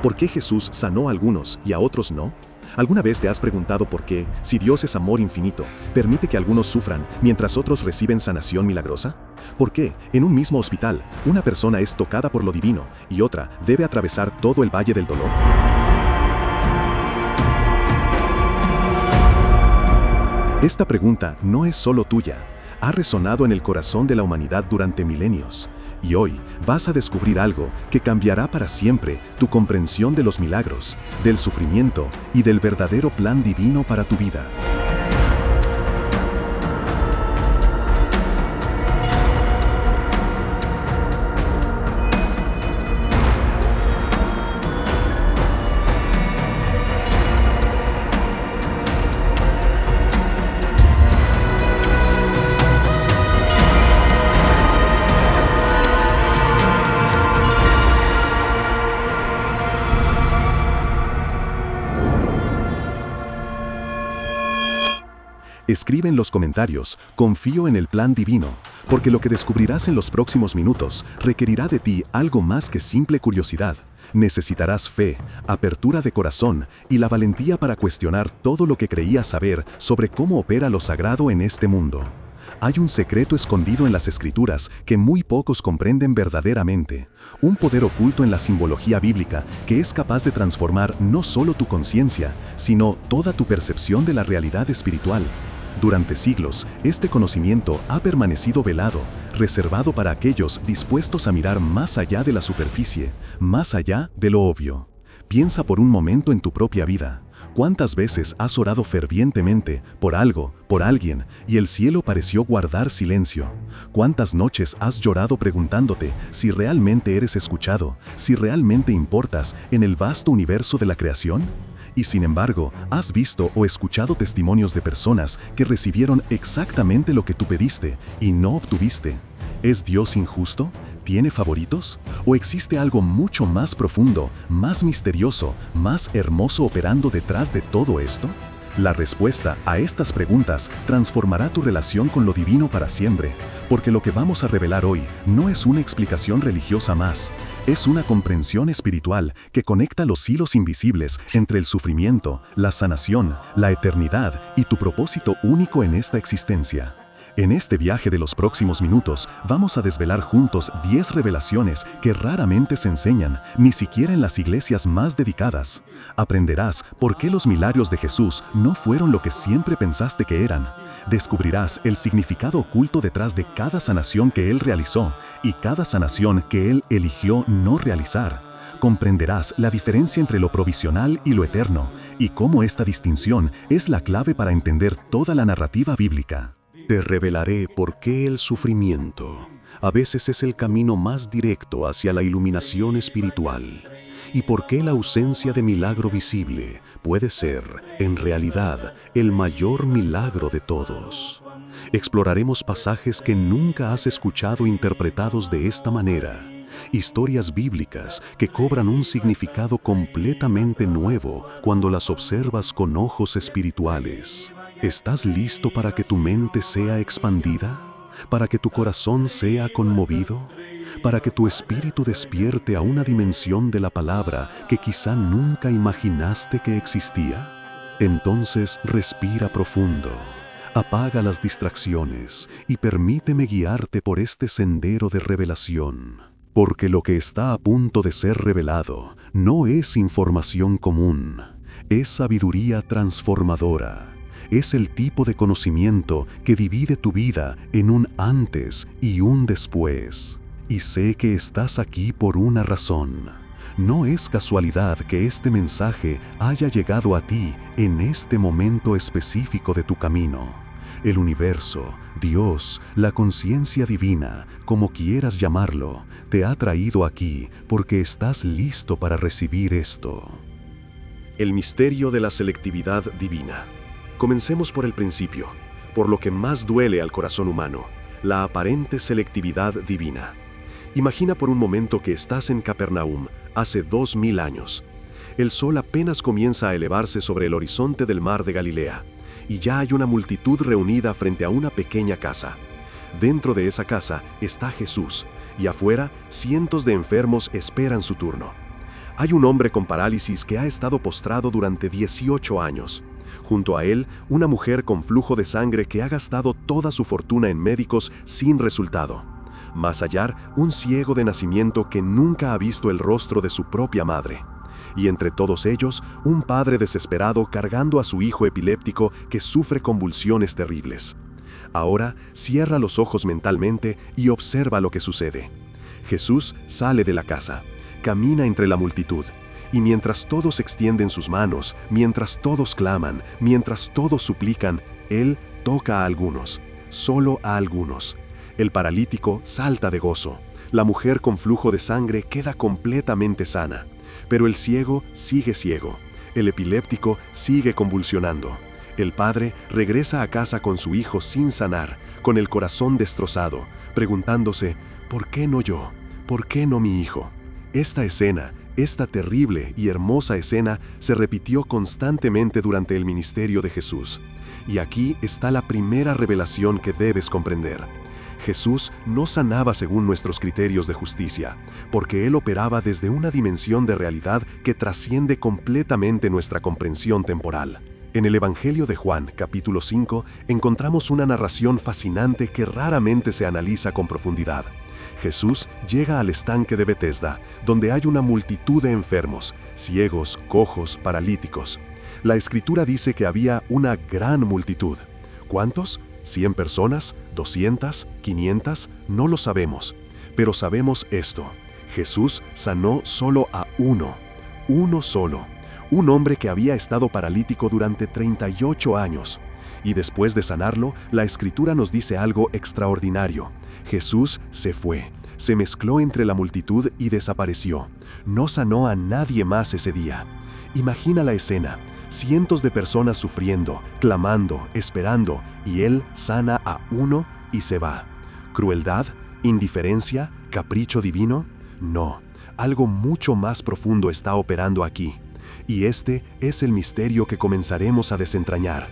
¿Por qué Jesús sanó a algunos y a otros no? ¿Alguna vez te has preguntado por qué, si Dios es amor infinito, permite que algunos sufran mientras otros reciben sanación milagrosa? ¿Por qué, en un mismo hospital, una persona es tocada por lo divino y otra debe atravesar todo el valle del dolor? Esta pregunta no es solo tuya, ha resonado en el corazón de la humanidad durante milenios. Y hoy vas a descubrir algo que cambiará para siempre tu comprensión de los milagros, del sufrimiento y del verdadero plan divino para tu vida. Escribe en los comentarios, confío en el plan divino, porque lo que descubrirás en los próximos minutos requerirá de ti algo más que simple curiosidad. Necesitarás fe, apertura de corazón y la valentía para cuestionar todo lo que creías saber sobre cómo opera lo sagrado en este mundo. Hay un secreto escondido en las Escrituras que muy pocos comprenden verdaderamente, un poder oculto en la simbología bíblica que es capaz de transformar no solo tu conciencia, sino toda tu percepción de la realidad espiritual. Durante siglos, este conocimiento ha permanecido velado, reservado para aquellos dispuestos a mirar más allá de la superficie, más allá de lo obvio. Piensa por un momento en tu propia vida. ¿Cuántas veces has orado fervientemente por algo, por alguien, y el cielo pareció guardar silencio? ¿Cuántas noches has llorado preguntándote si realmente eres escuchado, si realmente importas en el vasto universo de la creación? Y sin embargo, ¿has visto o escuchado testimonios de personas que recibieron exactamente lo que tú pediste y no obtuviste? ¿Es Dios injusto? ¿Tiene favoritos? ¿O existe algo mucho más profundo, más misterioso, más hermoso operando detrás de todo esto? La respuesta a estas preguntas transformará tu relación con lo divino para siempre, porque lo que vamos a revelar hoy no es una explicación religiosa más, es una comprensión espiritual que conecta los hilos invisibles entre el sufrimiento, la sanación, la eternidad y tu propósito único en esta existencia. En este viaje de los próximos minutos vamos a desvelar juntos 10 revelaciones que raramente se enseñan, ni siquiera en las iglesias más dedicadas. Aprenderás por qué los milagros de Jesús no fueron lo que siempre pensaste que eran. Descubrirás el significado oculto detrás de cada sanación que Él realizó y cada sanación que Él eligió no realizar. Comprenderás la diferencia entre lo provisional y lo eterno, y cómo esta distinción es la clave para entender toda la narrativa bíblica. Te revelaré por qué el sufrimiento a veces es el camino más directo hacia la iluminación espiritual y por qué la ausencia de milagro visible puede ser, en realidad, el mayor milagro de todos. Exploraremos pasajes que nunca has escuchado interpretados de esta manera, historias bíblicas que cobran un significado completamente nuevo cuando las observas con ojos espirituales. ¿Estás listo para que tu mente sea expandida? ¿Para que tu corazón sea conmovido? ¿Para que tu espíritu despierte a una dimensión de la palabra que quizá nunca imaginaste que existía? Entonces respira profundo, apaga las distracciones y permíteme guiarte por este sendero de revelación. Porque lo que está a punto de ser revelado no es información común, es sabiduría transformadora. Es el tipo de conocimiento que divide tu vida en un antes y un después. Y sé que estás aquí por una razón. No es casualidad que este mensaje haya llegado a ti en este momento específico de tu camino. El universo, Dios, la conciencia divina, como quieras llamarlo, te ha traído aquí porque estás listo para recibir esto. El misterio de la selectividad divina. Comencemos por el principio, por lo que más duele al corazón humano, la aparente selectividad divina. Imagina por un momento que estás en Capernaum, hace 2000 años. El sol apenas comienza a elevarse sobre el horizonte del mar de Galilea, y ya hay una multitud reunida frente a una pequeña casa. Dentro de esa casa está Jesús, y afuera cientos de enfermos esperan su turno. Hay un hombre con parálisis que ha estado postrado durante 18 años. Junto a él, una mujer con flujo de sangre que ha gastado toda su fortuna en médicos sin resultado. Más allá, un ciego de nacimiento que nunca ha visto el rostro de su propia madre. Y entre todos ellos, un padre desesperado cargando a su hijo epiléptico que sufre convulsiones terribles. Ahora, cierra los ojos mentalmente y observa lo que sucede. Jesús sale de la casa, camina entre la multitud, y mientras todos extienden sus manos, mientras todos claman, mientras todos suplican, Él toca a algunos, solo a algunos. El paralítico salta de gozo, la mujer con flujo de sangre queda completamente sana, pero el ciego sigue ciego, el epiléptico sigue convulsionando. El padre regresa a casa con su hijo sin sanar, con el corazón destrozado, preguntándose, ¿por qué no yo? ¿Por qué no mi hijo? Esta escena, esta terrible y hermosa escena, se repitió constantemente durante el ministerio de Jesús. Y aquí está la primera revelación que debes comprender. Jesús no sanaba según nuestros criterios de justicia, porque Él operaba desde una dimensión de realidad que trasciende completamente nuestra comprensión temporal. En el Evangelio de Juan, capítulo 5, encontramos una narración fascinante que raramente se analiza con profundidad. Jesús llega al estanque de Betesda, donde hay una multitud de enfermos, ciegos, cojos, paralíticos. La Escritura dice que había una gran multitud. ¿Cuántos? ¿100 personas? ¿200? ¿500? No lo sabemos. Pero sabemos esto. Jesús sanó solo a uno solo. Un hombre que había estado paralítico durante 38 años. Y después de sanarlo, la Escritura nos dice algo extraordinario. Jesús se fue, se mezcló entre la multitud y desapareció. No sanó a nadie más ese día. Imagina la escena, cientos de personas sufriendo, clamando, esperando, y Él sana a uno y se va. ¿Crueldad? ¿Indiferencia? ¿Capricho divino? No, algo mucho más profundo está operando aquí. Y este es el misterio que comenzaremos a desentrañar.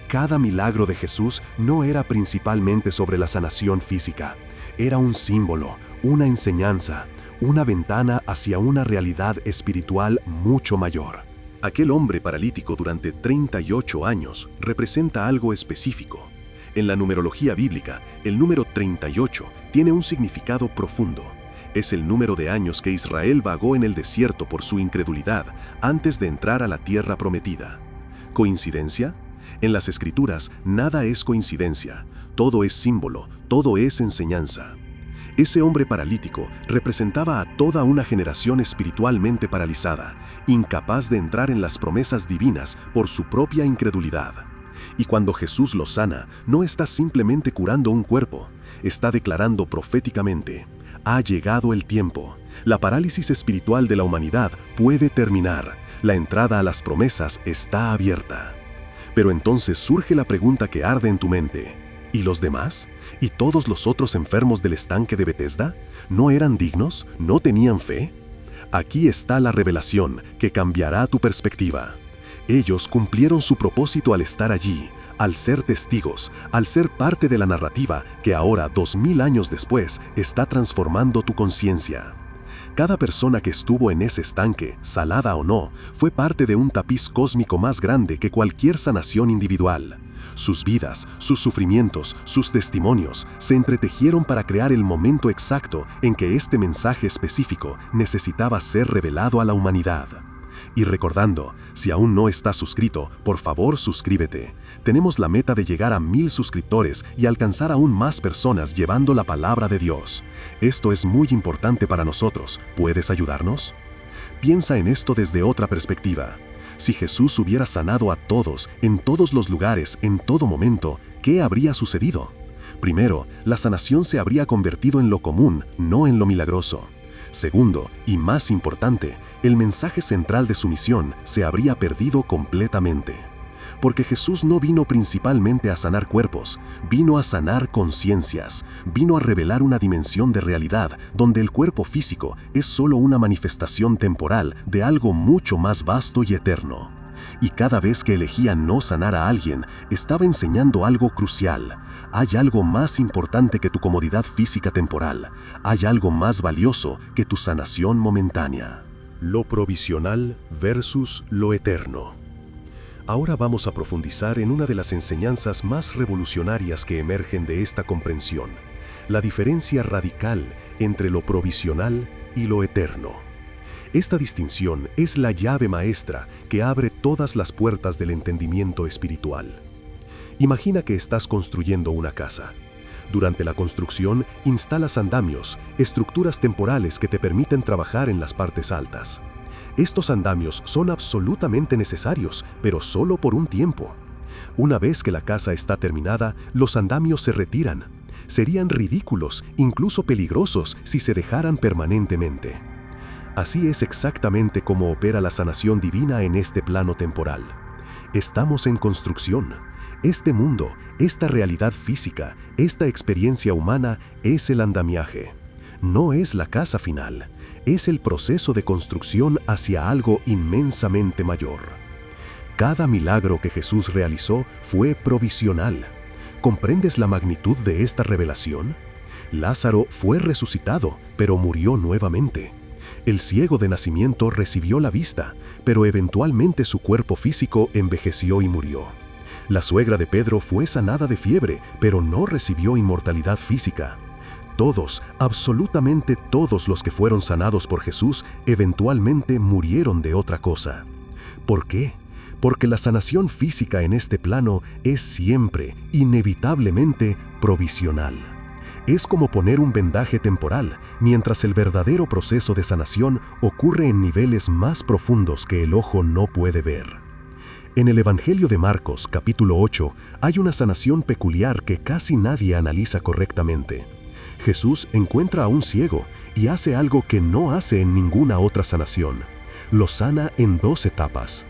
Cada milagro de Jesús no era principalmente sobre la sanación física. Era un símbolo, una enseñanza, una ventana hacia una realidad espiritual mucho mayor. Aquel hombre paralítico durante 38 años representa algo específico. En la numerología bíblica, el número 38 tiene un significado profundo. Es el número de años que Israel vagó en el desierto por su incredulidad antes de entrar a la tierra prometida. ¿Coincidencia? En las Escrituras, nada es coincidencia, todo es símbolo, todo es enseñanza. Ese hombre paralítico representaba a toda una generación espiritualmente paralizada, incapaz de entrar en las promesas divinas por su propia incredulidad. Y cuando Jesús lo sana, no está simplemente curando un cuerpo, está declarando proféticamente: ha llegado el tiempo, la parálisis espiritual de la humanidad puede terminar, la entrada a las promesas está abierta. Pero entonces surge la pregunta que arde en tu mente: ¿y los demás? ¿Y todos los otros enfermos del estanque de Betesda? ¿No eran dignos? ¿No tenían fe? Aquí está la revelación que cambiará tu perspectiva. Ellos cumplieron su propósito al estar allí, al ser testigos, al ser parte de la narrativa que ahora, 2000 años después, está transformando tu conciencia. Cada persona que estuvo en ese estanque, salada o no, fue parte de un tapiz cósmico más grande que cualquier sanación individual. Sus vidas, sus sufrimientos, sus testimonios se entretejieron para crear el momento exacto en que este mensaje específico necesitaba ser revelado a la humanidad. Y recordando, si aún no estás suscrito, por favor suscríbete. Tenemos la meta de llegar a 1000 suscriptores y alcanzar aún más personas llevando la palabra de Dios. Esto es muy importante para nosotros. ¿Puedes ayudarnos? Piensa en esto desde otra perspectiva. Si Jesús hubiera sanado a todos, en todos los lugares, en todo momento, ¿qué habría sucedido? Primero, la sanación se habría convertido en lo común, no en lo milagroso. Segundo, y más importante, el mensaje central de su misión se habría perdido completamente. Porque Jesús no vino principalmente a sanar cuerpos, vino a sanar conciencias, vino a revelar una dimensión de realidad donde el cuerpo físico es solo una manifestación temporal de algo mucho más vasto y eterno. Y cada vez que elegía no sanar a alguien, estaba enseñando algo crucial. Hay algo más importante que tu comodidad física temporal. Hay algo más valioso que tu sanación momentánea. Lo provisional versus lo eterno. Ahora vamos a profundizar en una de las enseñanzas más revolucionarias que emergen de esta comprensión, la diferencia radical entre lo provisional y lo eterno. Esta distinción es la llave maestra que abre todas las puertas del entendimiento espiritual. Imagina que estás construyendo una casa. Durante la construcción, instalas andamios, estructuras temporales que te permiten trabajar en las partes altas. Estos andamios son absolutamente necesarios, pero solo por un tiempo. Una vez que la casa está terminada, los andamios se retiran. Serían ridículos, incluso peligrosos, si se dejaran permanentemente. Así es exactamente como opera la sanación divina en este plano temporal. Estamos en construcción. Este mundo, esta realidad física, esta experiencia humana es el andamiaje. No es la casa final, es el proceso de construcción hacia algo inmensamente mayor. Cada milagro que Jesús realizó fue provisional. ¿Comprendes la magnitud de esta revelación? Lázaro fue resucitado, pero murió nuevamente. El ciego de nacimiento recibió la vista, pero eventualmente su cuerpo físico envejeció y murió. La suegra de Pedro fue sanada de fiebre, pero no recibió inmortalidad física. Todos, absolutamente todos los que fueron sanados por Jesús, eventualmente murieron de otra cosa. ¿Por qué? Porque la sanación física en este plano es siempre, inevitablemente, provisional. Es como poner un vendaje temporal, mientras el verdadero proceso de sanación ocurre en niveles más profundos que el ojo no puede ver. En el Evangelio de Marcos, capítulo 8, hay una sanación peculiar que casi nadie analiza correctamente. Jesús encuentra a un ciego y hace algo que no hace en ninguna otra sanación. Lo sana en 2 etapas.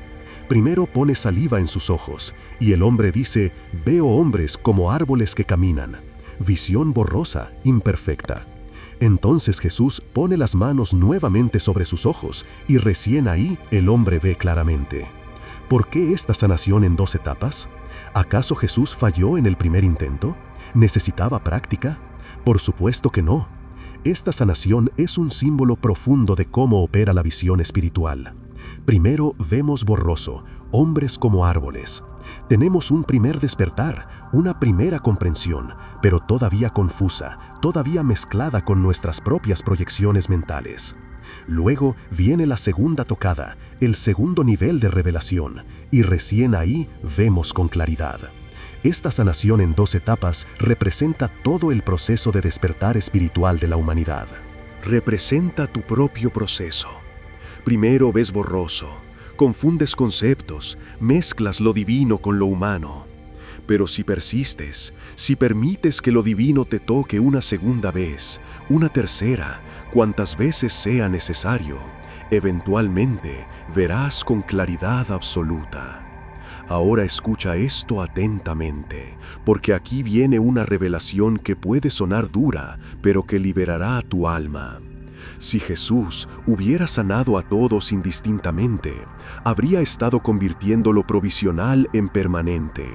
Primero pone saliva en sus ojos, y el hombre dice: «Veo hombres como árboles que caminan». Visión borrosa, imperfecta. Entonces Jesús pone las manos nuevamente sobre sus ojos, y recién ahí el hombre ve claramente. ¿Por qué esta sanación en 2 etapas? ¿Acaso Jesús falló en el primer intento? ¿Necesitaba práctica? Por supuesto que no. Esta sanación es un símbolo profundo de cómo opera la visión espiritual. Primero vemos borroso, hombres como árboles. Tenemos un primer despertar, una primera comprensión, pero todavía confusa, todavía mezclada con nuestras propias proyecciones mentales. Luego viene la segunda tocada, el segundo nivel de revelación, y recién ahí vemos con claridad. Esta sanación en 2 etapas representa todo el proceso de despertar espiritual de la humanidad. Representa tu propio proceso. Primero ves borroso, confundes conceptos, mezclas lo divino con lo humano. Pero si persistes, si permites que lo divino te toque una segunda vez, una tercera, cuantas veces sea necesario, eventualmente verás con claridad absoluta. Ahora escucha esto atentamente, porque aquí viene una revelación que puede sonar dura, pero que liberará a tu alma. Si Jesús hubiera sanado a todos indistintamente, habría estado convirtiendo lo provisional en permanente.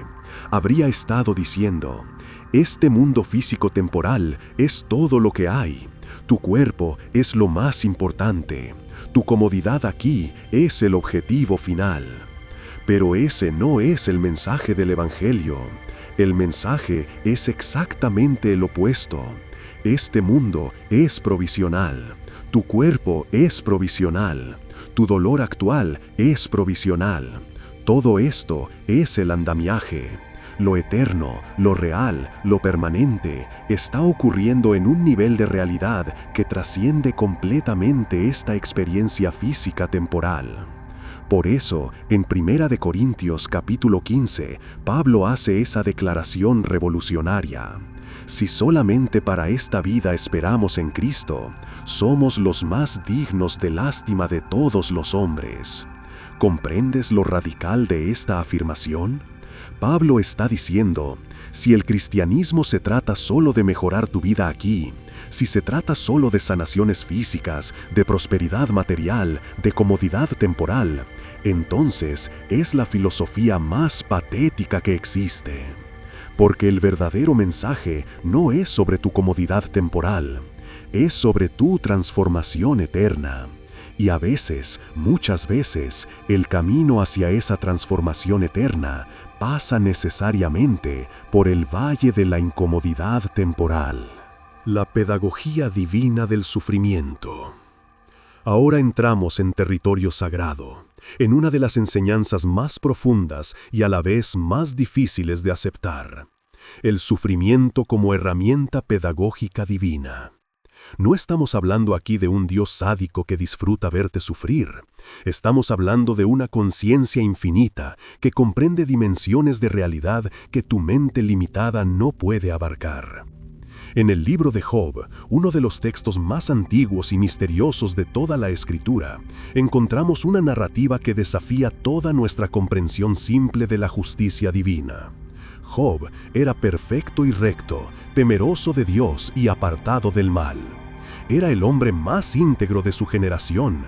Habría estado diciendo: este mundo físico temporal es todo lo que hay. Tu cuerpo es lo más importante. Tu comodidad aquí es el objetivo final. Pero ese no es el mensaje del Evangelio. El mensaje es exactamente el opuesto. Este mundo es provisional. Tu cuerpo es provisional. Tu dolor actual es provisional. Todo esto es el andamiaje. Lo eterno, lo real, lo permanente, está ocurriendo en un nivel de realidad que trasciende completamente esta experiencia física temporal. Por eso, en 1 Corintios capítulo 15, Pablo hace esa declaración revolucionaria. Si solamente para esta vida esperamos en Cristo, somos los más dignos de lástima de todos los hombres. ¿Comprendes lo radical de esta afirmación? Pablo está diciendo: si el cristianismo se trata solo de mejorar tu vida aquí, si se trata solo de sanaciones físicas, de prosperidad material, de comodidad temporal, entonces es la filosofía más patética que existe. Porque el verdadero mensaje no es sobre tu comodidad temporal, es sobre tu transformación eterna. Y a veces, muchas veces, el camino hacia esa transformación eterna pasa necesariamente por el valle de la incomodidad temporal. La pedagogía divina del sufrimiento. Ahora entramos en territorio sagrado, en una de las enseñanzas más profundas y a la vez más difíciles de aceptar: el sufrimiento como herramienta pedagógica divina. No estamos hablando aquí de un Dios sádico que disfruta verte sufrir. Estamos hablando de una conciencia infinita que comprende dimensiones de realidad que tu mente limitada no puede abarcar. En el libro de Job, uno de los textos más antiguos y misteriosos de toda la Escritura, encontramos una narrativa que desafía toda nuestra comprensión simple de la justicia divina. Job era perfecto y recto, temeroso de Dios y apartado del mal. Era el hombre más íntegro de su generación,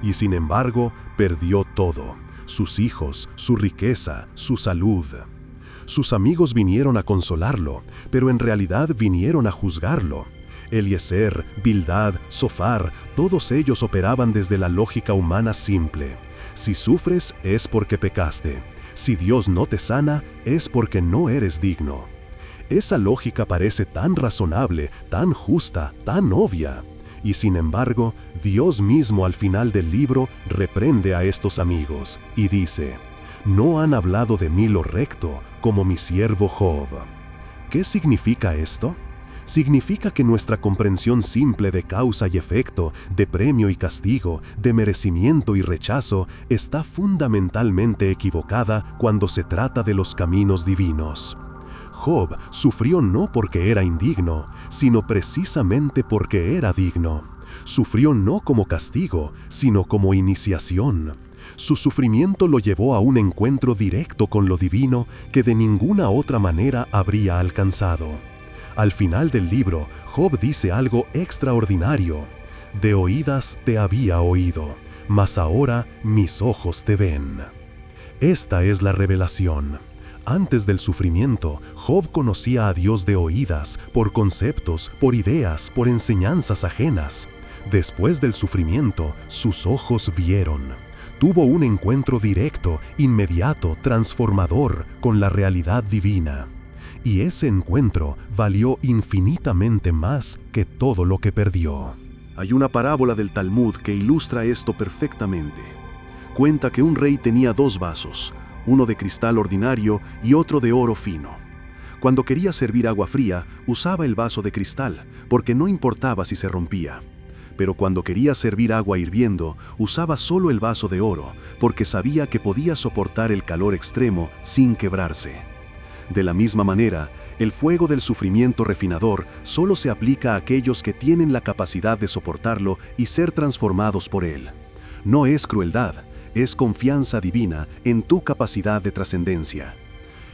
y sin embargo perdió todo: sus hijos, su riqueza, su salud. Sus amigos vinieron a consolarlo, pero en realidad vinieron a juzgarlo. Eliezer, Bildad, Zofar, todos ellos operaban desde la lógica humana simple. Si sufres es porque pecaste. Si Dios no te sana, es porque no eres digno. Esa lógica parece tan razonable, tan justa, tan obvia. Y sin embargo, Dios mismo al final del libro reprende a estos amigos y dice: «No han hablado de mí lo recto, como mi siervo Job». ¿Qué significa esto? Significa que nuestra comprensión simple de causa y efecto, de premio y castigo, de merecimiento y rechazo, está fundamentalmente equivocada cuando se trata de los caminos divinos. Job sufrió no porque era indigno, sino precisamente porque era digno. Sufrió no como castigo, sino como iniciación. Su sufrimiento lo llevó a un encuentro directo con lo divino que de ninguna otra manera habría alcanzado. Al final del libro, Job dice algo extraordinario: «De oídas te había oído, mas ahora mis ojos te ven». Esta es la revelación. Antes del sufrimiento, Job conocía a Dios de oídas, por conceptos, por ideas, por enseñanzas ajenas. Después del sufrimiento, sus ojos vieron. Tuvo un encuentro directo, inmediato, transformador con la realidad divina. Y ese encuentro valió infinitamente más que todo lo que perdió. Hay una parábola del Talmud que ilustra esto perfectamente. Cuenta que un rey tenía 2 vasos, uno de cristal ordinario y otro de oro fino. Cuando quería servir agua fría, usaba el vaso de cristal, porque no importaba si se rompía. Pero cuando quería servir agua hirviendo, usaba solo el vaso de oro, porque sabía que podía soportar el calor extremo sin quebrarse. De la misma manera, el fuego del sufrimiento refinador solo se aplica a aquellos que tienen la capacidad de soportarlo y ser transformados por él. No es crueldad, es confianza divina en tu capacidad de trascendencia.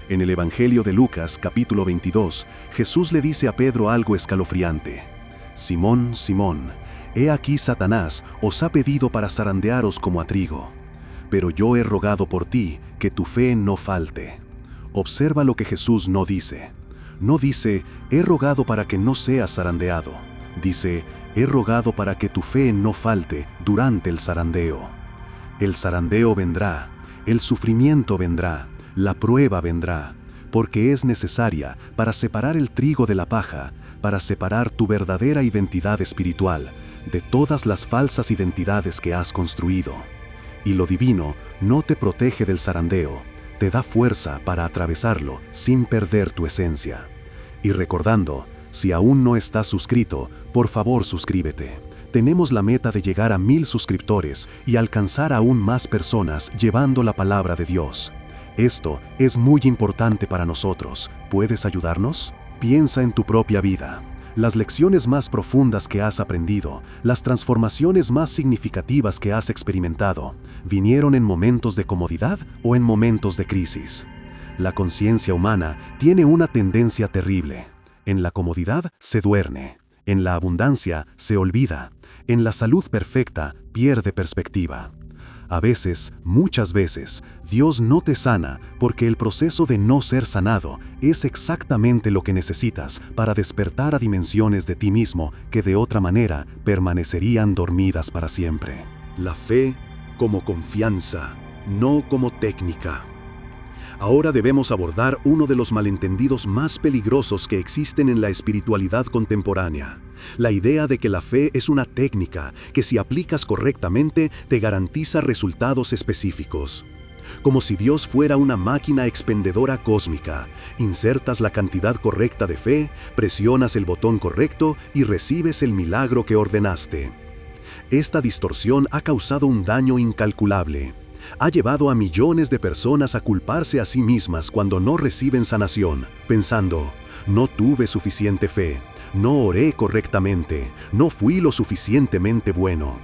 En el Evangelio de Lucas, capítulo 22, Jesús le dice a Pedro algo escalofriante: «Simón, Simón, he aquí Satanás os ha pedido para zarandearos como a trigo. Pero yo he rogado por ti que tu fe no falte». Observa lo que Jesús no dice. No dice: «He rogado para que no seas zarandeado». Dice: «He rogado para que tu fe no falte durante el zarandeo». El zarandeo vendrá, el sufrimiento vendrá, la prueba vendrá, porque es necesaria para separar el trigo de la paja, para separar tu verdadera identidad espiritual de todas las falsas identidades que has construido. Y lo divino no te protege del zarandeo, te da fuerza para atravesarlo sin perder tu esencia. Y recordando, si aún no estás suscrito, por favor suscríbete. Tenemos la meta de llegar a 1000 suscriptores y alcanzar aún más personas llevando la palabra de Dios. Esto es muy importante para nosotros. ¿Puedes ayudarnos? Piensa en tu propia vida. Las lecciones más profundas que has aprendido, las transformaciones más significativas que has experimentado, ¿vinieron en momentos de comodidad o en momentos de crisis? La conciencia humana tiene una tendencia terrible. En la comodidad se duerme, en la abundancia se olvida, en la salud perfecta pierde perspectiva. A veces, muchas veces, Dios no te sana porque el proceso de no ser sanado es exactamente lo que necesitas para despertar a dimensiones de ti mismo que de otra manera permanecerían dormidas para siempre. La fe como confianza, no como técnica. Ahora debemos abordar uno de los malentendidos más peligrosos que existen en la espiritualidad contemporánea: la idea de que la fe es una técnica que, si aplicas correctamente, te garantiza resultados específicos. Como si Dios fuera una máquina expendedora cósmica. Insertas la cantidad correcta de fe, presionas el botón correcto y recibes el milagro que ordenaste. Esta distorsión ha causado un daño incalculable. Ha llevado a millones de personas a culparse a sí mismas cuando no reciben sanación, pensando: no tuve suficiente fe, no oré correctamente, no fui lo suficientemente bueno.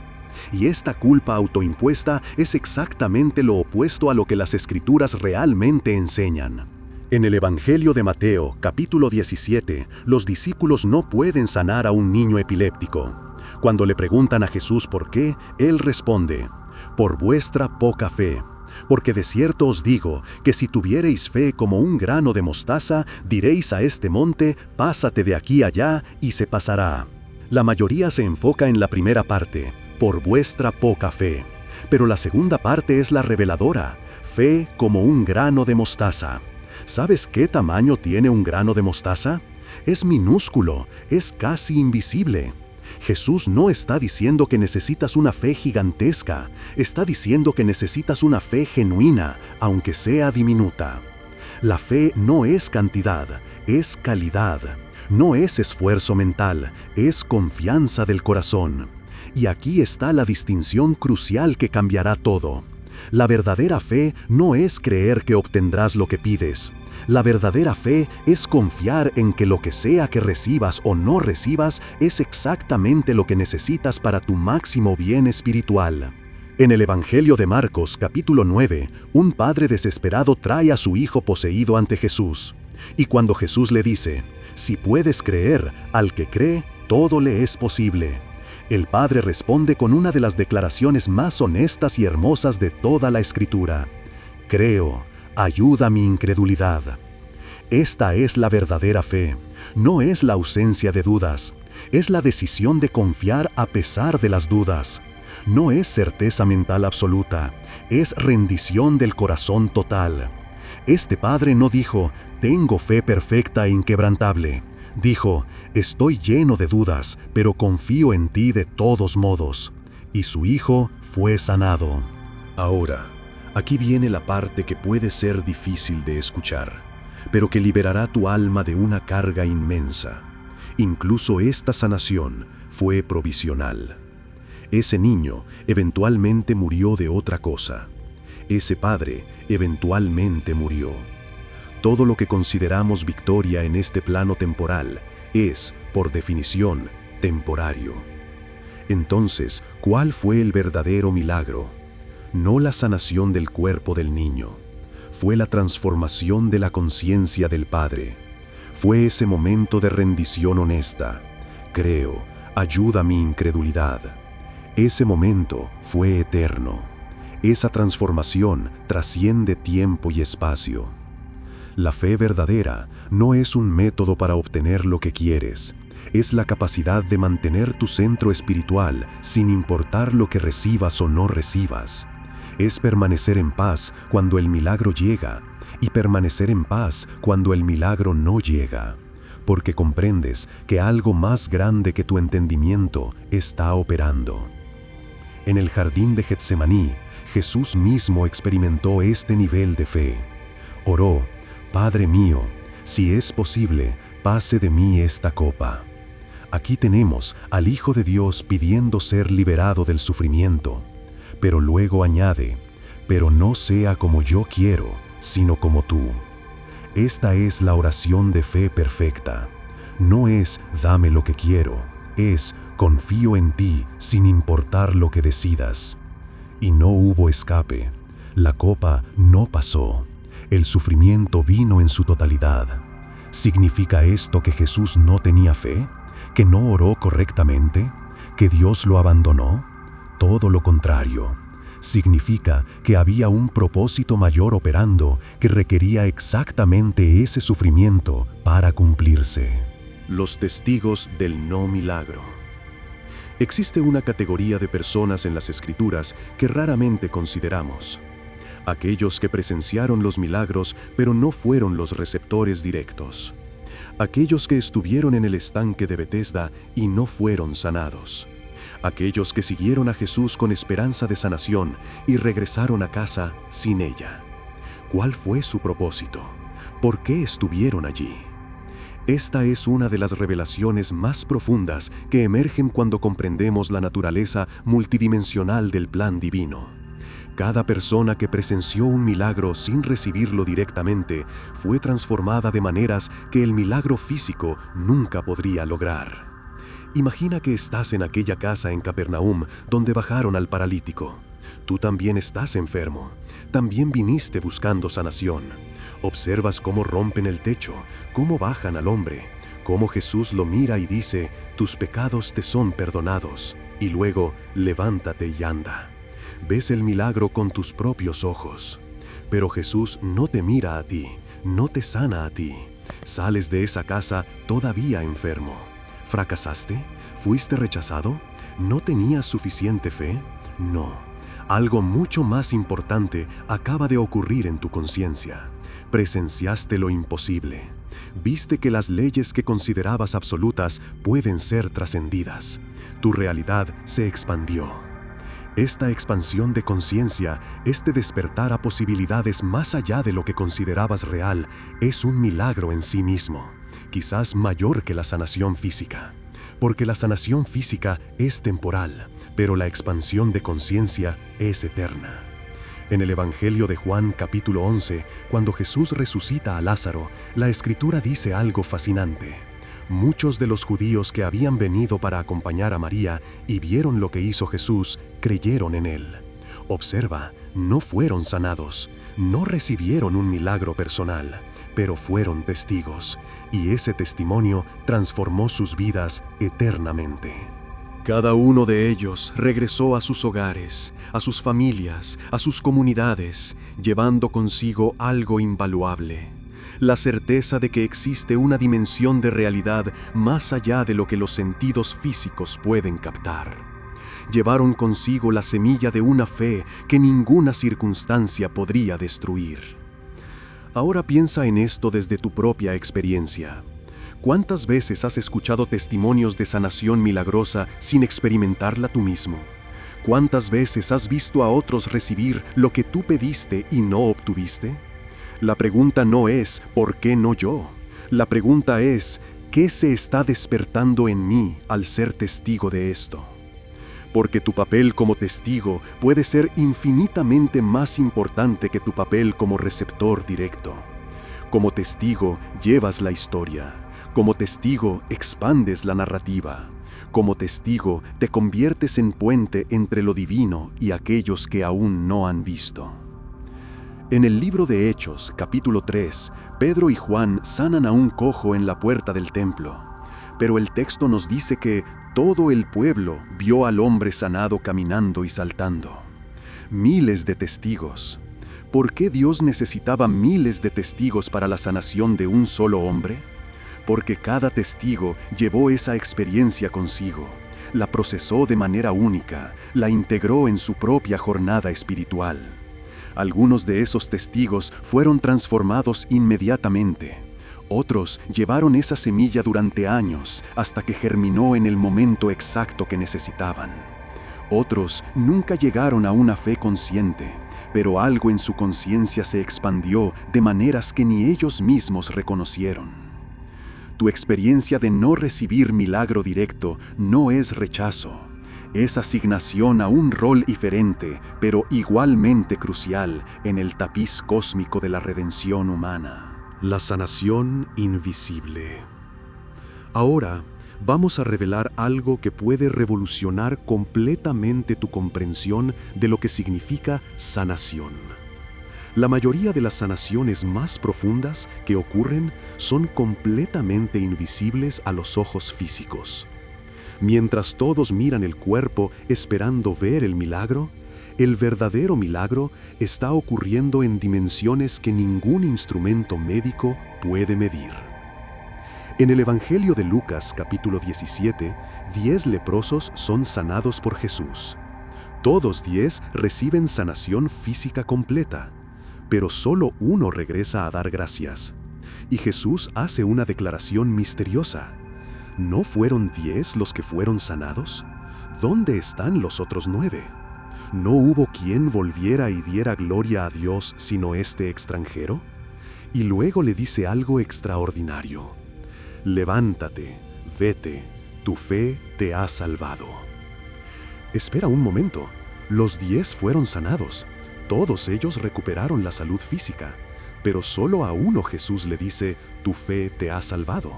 Y esta culpa autoimpuesta es exactamente lo opuesto a lo que las Escrituras realmente enseñan. En el Evangelio de Mateo, capítulo 17, los discípulos no pueden sanar a un niño epiléptico. Cuando le preguntan a Jesús por qué, Él responde: por vuestra poca fe. Porque de cierto os digo que si tuviereis fe como un grano de mostaza, diréis a este monte: pásate de aquí allá, y se pasará. La mayoría se enfoca en la primera parte: por vuestra poca fe. Pero la segunda parte es la reveladora: fe como un grano de mostaza. ¿Sabes qué tamaño tiene un grano de mostaza? Es minúsculo, es casi invisible. Jesús no está diciendo que necesitas una fe gigantesca, está diciendo que necesitas una fe genuina, aunque sea diminuta. La fe no es cantidad, es calidad. No es esfuerzo mental, es confianza del corazón. Y aquí está la distinción crucial que cambiará todo. La verdadera fe no es creer que obtendrás lo que pides. La verdadera fe es confiar en que lo que sea que recibas o no recibas es exactamente lo que necesitas para tu máximo bien espiritual. En el Evangelio de Marcos, capítulo 9, un padre desesperado trae a su hijo poseído ante Jesús. Y cuando Jesús le dice: si puedes creer, al que cree, todo le es posible, el padre responde con una de las declaraciones más honestas y hermosas de toda la Escritura: creo, ayuda mi incredulidad. Esta es la verdadera fe, no es la ausencia de dudas, es la decisión de confiar a pesar de las dudas. No es certeza mental absoluta, es rendición del corazón total. Este padre no dijo: tengo fe perfecta e inquebrantable. Dijo: estoy lleno de dudas, pero confío en ti de todos modos. Y su hijo fue sanado. Ahora, aquí viene la parte que puede ser difícil de escuchar, pero que liberará tu alma de una carga inmensa. Incluso esta sanación fue provisional. Ese niño eventualmente murió de otra cosa. Ese padre eventualmente murió. Todo lo que consideramos victoria en este plano temporal es, por definición, temporario. Entonces, ¿cuál fue el verdadero milagro? No la sanación del cuerpo del niño. Fue la transformación de la conciencia del padre. Fue ese momento de rendición honesta. Creo, ayuda mi incredulidad. Ese momento fue eterno. Esa transformación trasciende tiempo y espacio. La fe verdadera no es un método para obtener lo que quieres. Es la capacidad de mantener tu centro espiritual sin importar lo que recibas o no recibas. Es permanecer en paz cuando el milagro llega y permanecer en paz cuando el milagro no llega, porque comprendes que algo más grande que tu entendimiento está operando. En el jardín de Getsemaní, Jesús mismo experimentó este nivel de fe. Oró: Padre mío, si es posible, pase de mí esta copa. Aquí tenemos al Hijo de Dios pidiendo ser liberado del sufrimiento, pero luego añade: pero no sea como yo quiero, sino como tú. Esta es la oración de fe perfecta. No es dame lo que quiero, es confío en ti sin importar lo que decidas. Y no hubo escape. La copa no pasó. El sufrimiento vino en su totalidad. ¿Significa esto que Jesús no tenía fe? ¿Que no oró correctamente? ¿Que Dios lo abandonó? Todo lo contrario. Significa que había un propósito mayor operando que requería exactamente ese sufrimiento para cumplirse. Los testigos del no milagro. Existe una categoría de personas en las Escrituras que raramente consideramos. Aquellos que presenciaron los milagros, pero no fueron los receptores directos. Aquellos que estuvieron en el estanque de Betesda y no fueron sanados. Aquellos que siguieron a Jesús con esperanza de sanación y regresaron a casa sin ella. ¿Cuál fue su propósito? ¿Por qué estuvieron allí? Esta es una de las revelaciones más profundas que emergen cuando comprendemos la naturaleza multidimensional del plan divino. Cada persona que presenció un milagro sin recibirlo directamente fue transformada de maneras que el milagro físico nunca podría lograr. Imagina que estás en aquella casa en Capernaum donde bajaron al paralítico. Tú también estás enfermo. También viniste buscando sanación. Observas cómo rompen el techo, cómo bajan al hombre, cómo Jesús lo mira y dice, tus pecados te son perdonados, y luego, levántate y anda. Ves el milagro con tus propios ojos. Pero Jesús no te mira a ti, no te sana a ti. Sales de esa casa todavía enfermo. ¿Fracasaste? ¿Fuiste rechazado? ¿No tenías suficiente fe? No. Algo mucho más importante acaba de ocurrir en tu conciencia. Presenciaste lo imposible. Viste que las leyes que considerabas absolutas pueden ser trascendidas. Tu realidad se expandió. Esta expansión de conciencia, este despertar a posibilidades más allá de lo que considerabas real, es un milagro en sí mismo, quizás mayor que la sanación física. Porque la sanación física es temporal, pero la expansión de conciencia es eterna. En el Evangelio de Juan capítulo 11, cuando Jesús resucita a Lázaro, la Escritura dice algo fascinante. Muchos de los judíos que habían venido para acompañar a María y vieron lo que hizo Jesús, creyeron en él. Observa, no fueron sanados, no recibieron un milagro personal, pero fueron testigos, y ese testimonio transformó sus vidas eternamente. Cada uno de ellos regresó a sus hogares, a sus familias, a sus comunidades, llevando consigo algo invaluable: la certeza de que existe una dimensión de realidad más allá de lo que los sentidos físicos pueden captar. Llevaron consigo la semilla de una fe que ninguna circunstancia podría destruir. Ahora piensa en esto desde tu propia experiencia. ¿Cuántas veces has escuchado testimonios de sanación milagrosa sin experimentarla tú mismo? ¿Cuántas veces has visto a otros recibir lo que tú pediste y no obtuviste? La pregunta no es ¿por qué no yo? La pregunta es ¿qué se está despertando en mí al ser testigo de esto? Porque tu papel como testigo puede ser infinitamente más importante que tu papel como receptor directo. Como testigo llevas la historia. Como testigo expandes la narrativa. Como testigo te conviertes en puente entre lo divino y aquellos que aún no han visto. En el libro de Hechos, capítulo 3, Pedro y Juan sanan a un cojo en la puerta del templo. Pero el texto nos dice que todo el pueblo vio al hombre sanado caminando y saltando. Miles de testigos. ¿Por qué Dios necesitaba miles de testigos para la sanación de un solo hombre? Porque cada testigo llevó esa experiencia consigo, la procesó de manera única, la integró en su propia jornada espiritual. Algunos de esos testigos fueron transformados inmediatamente. Otros llevaron esa semilla durante años hasta que germinó en el momento exacto que necesitaban. Otros nunca llegaron a una fe consciente, pero algo en su conciencia se expandió de maneras que ni ellos mismos reconocieron. Tu experiencia de no recibir milagro directo no es rechazo. Es asignación a un rol diferente, pero igualmente crucial en el tapiz cósmico de la redención humana. La sanación invisible. Ahora, vamos a revelar algo que puede revolucionar completamente tu comprensión de lo que significa sanación. La mayoría de las sanaciones más profundas que ocurren son completamente invisibles a los ojos físicos. Mientras todos miran el cuerpo esperando ver el milagro, el verdadero milagro está ocurriendo en dimensiones que ningún instrumento médico puede medir. En el Evangelio de Lucas, capítulo 17, 10 leprosos son sanados por Jesús. Todos 10 reciben sanación física completa, pero solo uno regresa a dar gracias. Y Jesús hace una declaración misteriosa. ¿No fueron 10 los que fueron sanados? ¿Dónde están los otros 9? ¿No hubo quien volviera y diera gloria a Dios sino este extranjero? Y luego le dice algo extraordinario. Levántate, vete, tu fe te ha salvado. Espera un momento, los 10 fueron sanados, todos ellos recuperaron la salud física, pero solo a uno Jesús le dice, tu fe te ha salvado.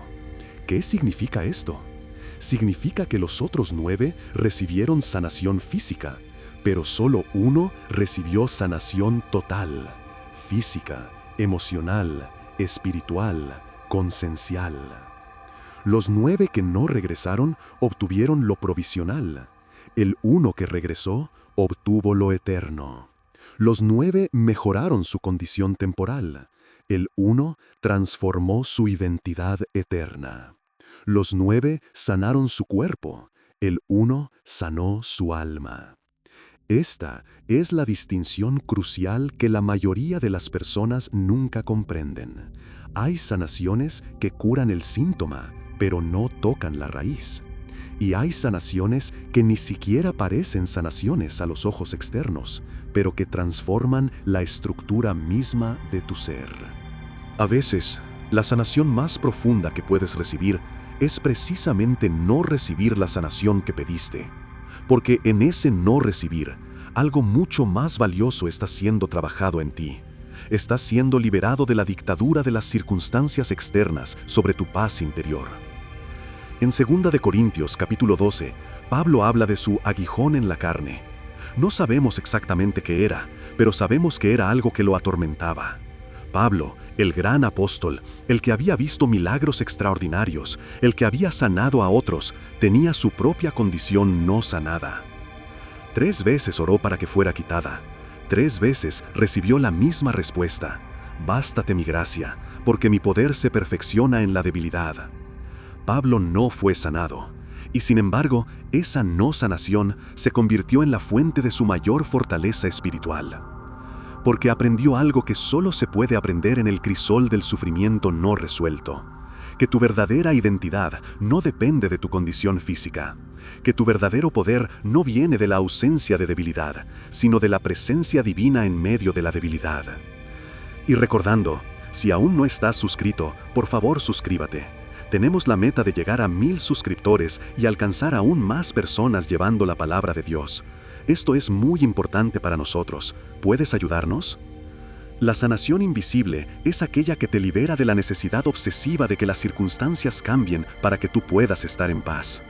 ¿Qué significa esto? Significa que los otros 9 recibieron sanación física, pero solo uno recibió sanación total, física, emocional, espiritual, consciencial. Los 9 que no regresaron obtuvieron lo provisional. El uno que regresó obtuvo lo eterno. Los 9 mejoraron su condición temporal. El uno transformó su identidad eterna. Los 9 sanaron su cuerpo. El uno sanó su alma. Esta es la distinción crucial que la mayoría de las personas nunca comprenden. Hay sanaciones que curan el síntoma, pero no tocan la raíz. Y hay sanaciones que ni siquiera parecen sanaciones a los ojos externos, pero que transforman la estructura misma de tu ser. A veces, la sanación más profunda que puedes recibir es precisamente no recibir la sanación que pediste, porque en ese no recibir, algo mucho más valioso está siendo trabajado en ti. Estás siendo liberado de la dictadura de las circunstancias externas sobre tu paz interior. En 2 de Corintios, capítulo 12, Pablo habla de su aguijón en la carne. No sabemos exactamente qué era, pero sabemos que era algo que lo atormentaba. Pablo, el gran apóstol, el que había visto milagros extraordinarios, el que había sanado a otros, tenía su propia condición no sanada. 3 veces oró para que fuera quitada. 3 veces recibió la misma respuesta: bástate mi gracia, porque mi poder se perfecciona en la debilidad. Pablo no fue sanado, y sin embargo, esa no sanación se convirtió en la fuente de su mayor fortaleza espiritual. Porque aprendió algo que solo se puede aprender en el crisol del sufrimiento no resuelto: que tu verdadera identidad no depende de tu condición física, que tu verdadero poder no viene de la ausencia de debilidad, sino de la presencia divina en medio de la debilidad. Y recordando, si aún no estás suscrito, por favor suscríbete. Tenemos la meta de llegar a 1000 suscriptores y alcanzar aún más personas llevando la palabra de Dios. Esto es muy importante para nosotros. ¿Puedes ayudarnos? La sanación invisible es aquella que te libera de la necesidad obsesiva de que las circunstancias cambien para que tú puedas estar en paz.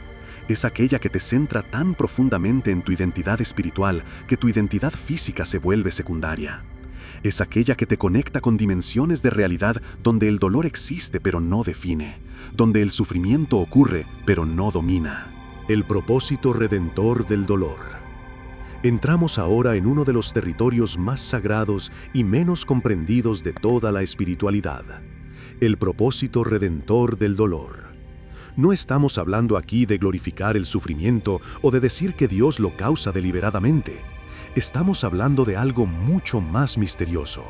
Es aquella que te centra tan profundamente en tu identidad espiritual que tu identidad física se vuelve secundaria. Es aquella que te conecta con dimensiones de realidad donde el dolor existe pero no define, donde el sufrimiento ocurre pero no domina. El propósito redentor del dolor. Entramos ahora en uno de los territorios más sagrados y menos comprendidos de toda la espiritualidad: el propósito redentor del dolor. No estamos hablando aquí de glorificar el sufrimiento o de decir que Dios lo causa deliberadamente. Estamos hablando de algo mucho más misterioso: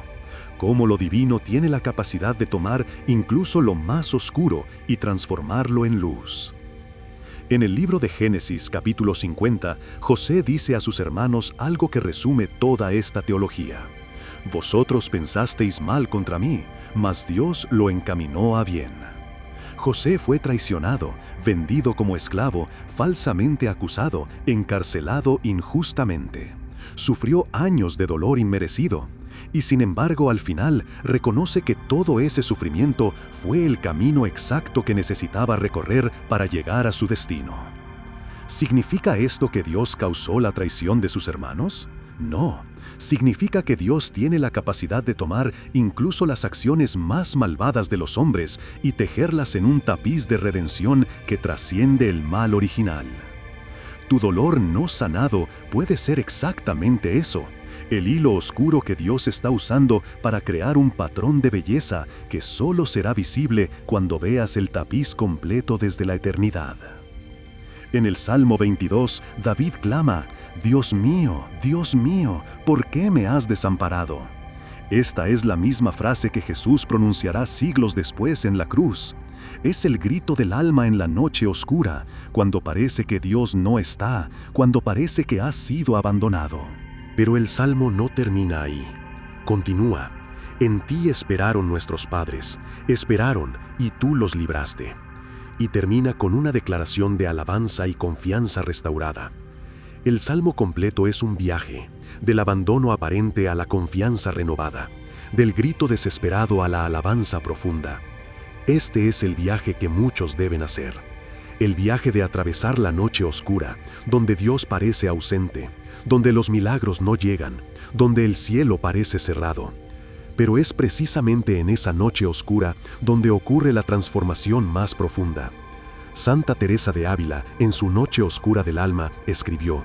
cómo lo divino tiene la capacidad de tomar incluso lo más oscuro y transformarlo en luz. En el libro de Génesis, capítulo 50, José dice a sus hermanos algo que resume toda esta teología: Vosotros pensasteis mal contra mí, mas Dios lo encaminó a bien. José fue traicionado, vendido como esclavo, falsamente acusado, encarcelado injustamente. Sufrió años de dolor inmerecido, y sin embargo al final reconoce que todo ese sufrimiento fue el camino exacto que necesitaba recorrer para llegar a su destino. ¿Significa esto que Dios causó la traición de sus hermanos? No, significa que Dios tiene la capacidad de tomar incluso las acciones más malvadas de los hombres y tejerlas en un tapiz de redención que trasciende el mal original. Tu dolor no sanado puede ser exactamente eso: el hilo oscuro que Dios está usando para crear un patrón de belleza que solo será visible cuando veas el tapiz completo desde la eternidad. En el Salmo 22, David clama: Dios mío, ¿por qué me has desamparado? Esta es la misma frase que Jesús pronunciará siglos después en la cruz. Es el grito del alma en la noche oscura, cuando parece que Dios no está, cuando parece que has sido abandonado. Pero el Salmo no termina ahí. Continúa: en ti esperaron nuestros padres, esperaron y tú los libraste. Y termina con una declaración de alabanza y confianza restaurada. El Salmo completo es un viaje, del abandono aparente a la confianza renovada, del grito desesperado a la alabanza profunda. Este es el viaje que muchos deben hacer. El viaje de atravesar la noche oscura, donde Dios parece ausente, donde los milagros no llegan, donde el cielo parece cerrado. Pero es precisamente en esa noche oscura donde ocurre la transformación más profunda. Santa Teresa de Ávila, en su Noche Oscura del Alma, escribió: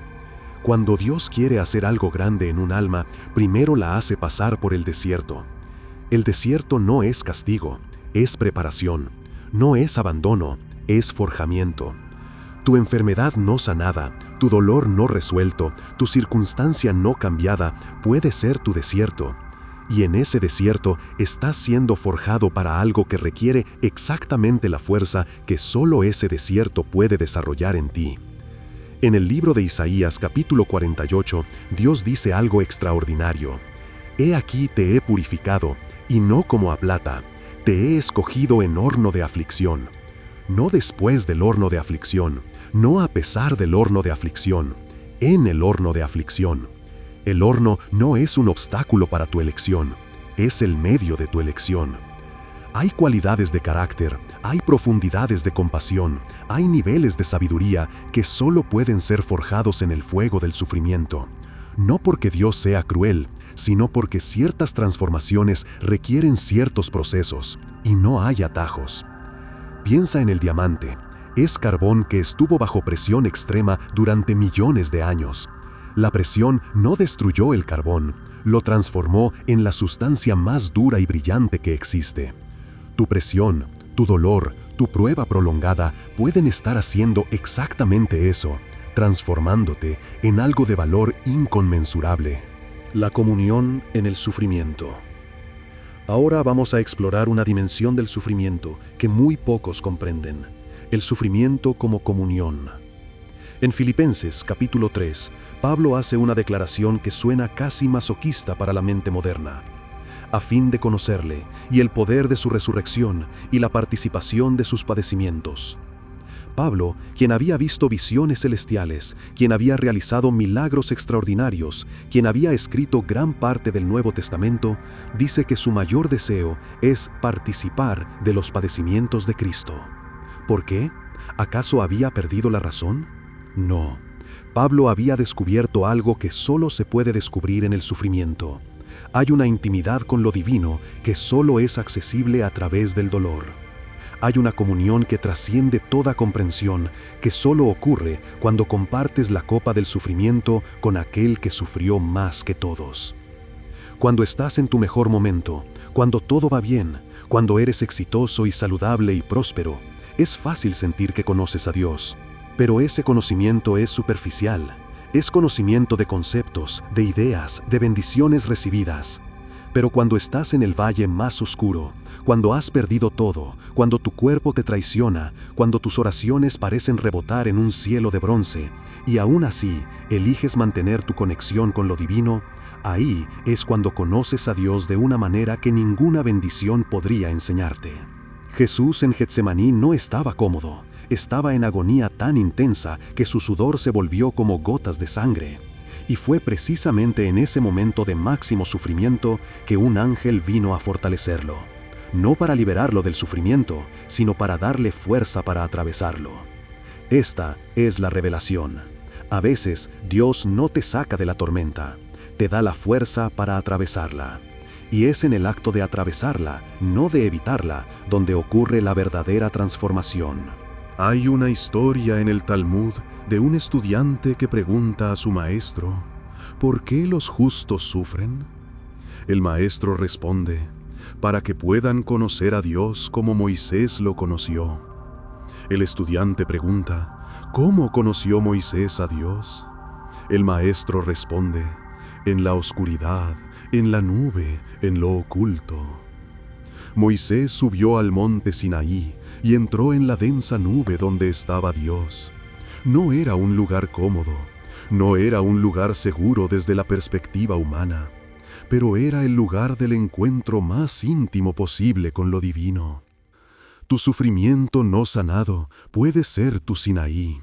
cuando Dios quiere hacer algo grande en un alma, primero la hace pasar por el desierto. El desierto no es castigo, es preparación, no es abandono, es forjamiento. Tu enfermedad no sanada, tu dolor no resuelto, tu circunstancia no cambiada, puede ser tu desierto. Y en ese desierto estás siendo forjado para algo que requiere exactamente la fuerza que solo ese desierto puede desarrollar en ti. En el libro de Isaías, capítulo 48, Dios dice algo extraordinario: He aquí te he purificado, y no como a plata, te he escogido en horno de aflicción. No después del horno de aflicción, no a pesar del horno de aflicción, en el horno de aflicción. El horno no es un obstáculo para tu elección, es el medio de tu elección. Hay cualidades de carácter, hay profundidades de compasión, hay niveles de sabiduría que solo pueden ser forjados en el fuego del sufrimiento. No porque Dios sea cruel, sino porque ciertas transformaciones requieren ciertos procesos, y no hay atajos. Piensa en el diamante. Es carbón que estuvo bajo presión extrema durante millones de años. La presión no destruyó el carbón, lo transformó en la sustancia más dura y brillante que existe. Tu presión, tu dolor, tu prueba prolongada pueden estar haciendo exactamente eso, transformándote en algo de valor inconmensurable. La comunión en el sufrimiento. Ahora vamos a explorar una dimensión del sufrimiento que muy pocos comprenden: el sufrimiento como comunión. En Filipenses capítulo 3, Pablo hace una declaración que suena casi masoquista para la mente moderna. A fin de conocerle y el poder de su resurrección y la participación de sus padecimientos. Pablo, quien había visto visiones celestiales, quien había realizado milagros extraordinarios, quien había escrito gran parte del Nuevo Testamento, dice que su mayor deseo es participar de los padecimientos de Cristo. ¿Por qué? ¿Acaso había perdido la razón? No. Pablo había descubierto algo que solo se puede descubrir en el sufrimiento. Hay una intimidad con lo divino que solo es accesible a través del dolor. Hay una comunión que trasciende toda comprensión, que solo ocurre cuando compartes la copa del sufrimiento con aquel que sufrió más que todos. Cuando estás en tu mejor momento, cuando todo va bien, cuando eres exitoso y saludable y próspero, es fácil sentir que conoces a Dios. Pero ese conocimiento es superficial. Es conocimiento de conceptos, de ideas, de bendiciones recibidas. Pero cuando estás en el valle más oscuro, cuando has perdido todo, cuando tu cuerpo te traiciona, cuando tus oraciones parecen rebotar en un cielo de bronce, y aún así eliges mantener tu conexión con lo divino, ahí es cuando conoces a Dios de una manera que ninguna bendición podría enseñarte. Jesús en Getsemaní no estaba cómodo. Estaba en agonía tan intensa que su sudor se volvió como gotas de sangre. Y fue precisamente en ese momento de máximo sufrimiento que un ángel vino a fortalecerlo. No para liberarlo del sufrimiento, sino para darle fuerza para atravesarlo. Esta es la revelación. A veces Dios no te saca de la tormenta, te da la fuerza para atravesarla. Y es en el acto de atravesarla, no de evitarla, donde ocurre la verdadera transformación. Hay una historia en el Talmud de un estudiante que pregunta a su maestro: ¿por qué los justos sufren? El maestro responde, para que puedan conocer a Dios como Moisés lo conoció. El estudiante pregunta, ¿cómo conoció Moisés a Dios? El maestro responde, en la oscuridad, en la nube, en lo oculto. Moisés subió al monte Sinaí y entró en la densa nube donde estaba Dios. No era un lugar cómodo, no era un lugar seguro desde la perspectiva humana, pero era el lugar del encuentro más íntimo posible con lo divino. Tu sufrimiento no sanado puede ser tu Sinaí.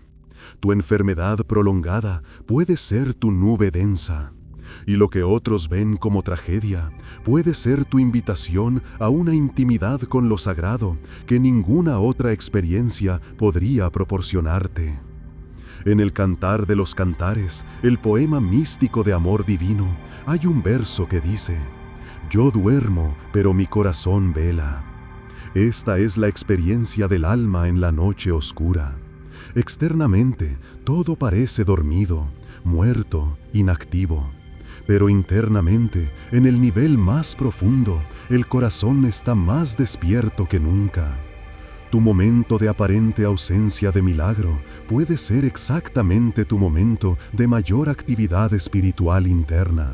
Tu enfermedad prolongada puede ser tu nube densa. Y lo que otros ven como tragedia puede ser tu invitación a una intimidad con lo sagrado que ninguna otra experiencia podría proporcionarte. En el Cantar de los Cantares, el poema místico de amor divino, hay un verso que dice, «Yo duermo, pero mi corazón vela». Esta es la experiencia del alma en la noche oscura. Externamente, todo parece dormido, muerto, inactivo. Pero internamente, en el nivel más profundo, el corazón está más despierto que nunca. Tu momento de aparente ausencia de milagro puede ser exactamente tu momento de mayor actividad espiritual interna.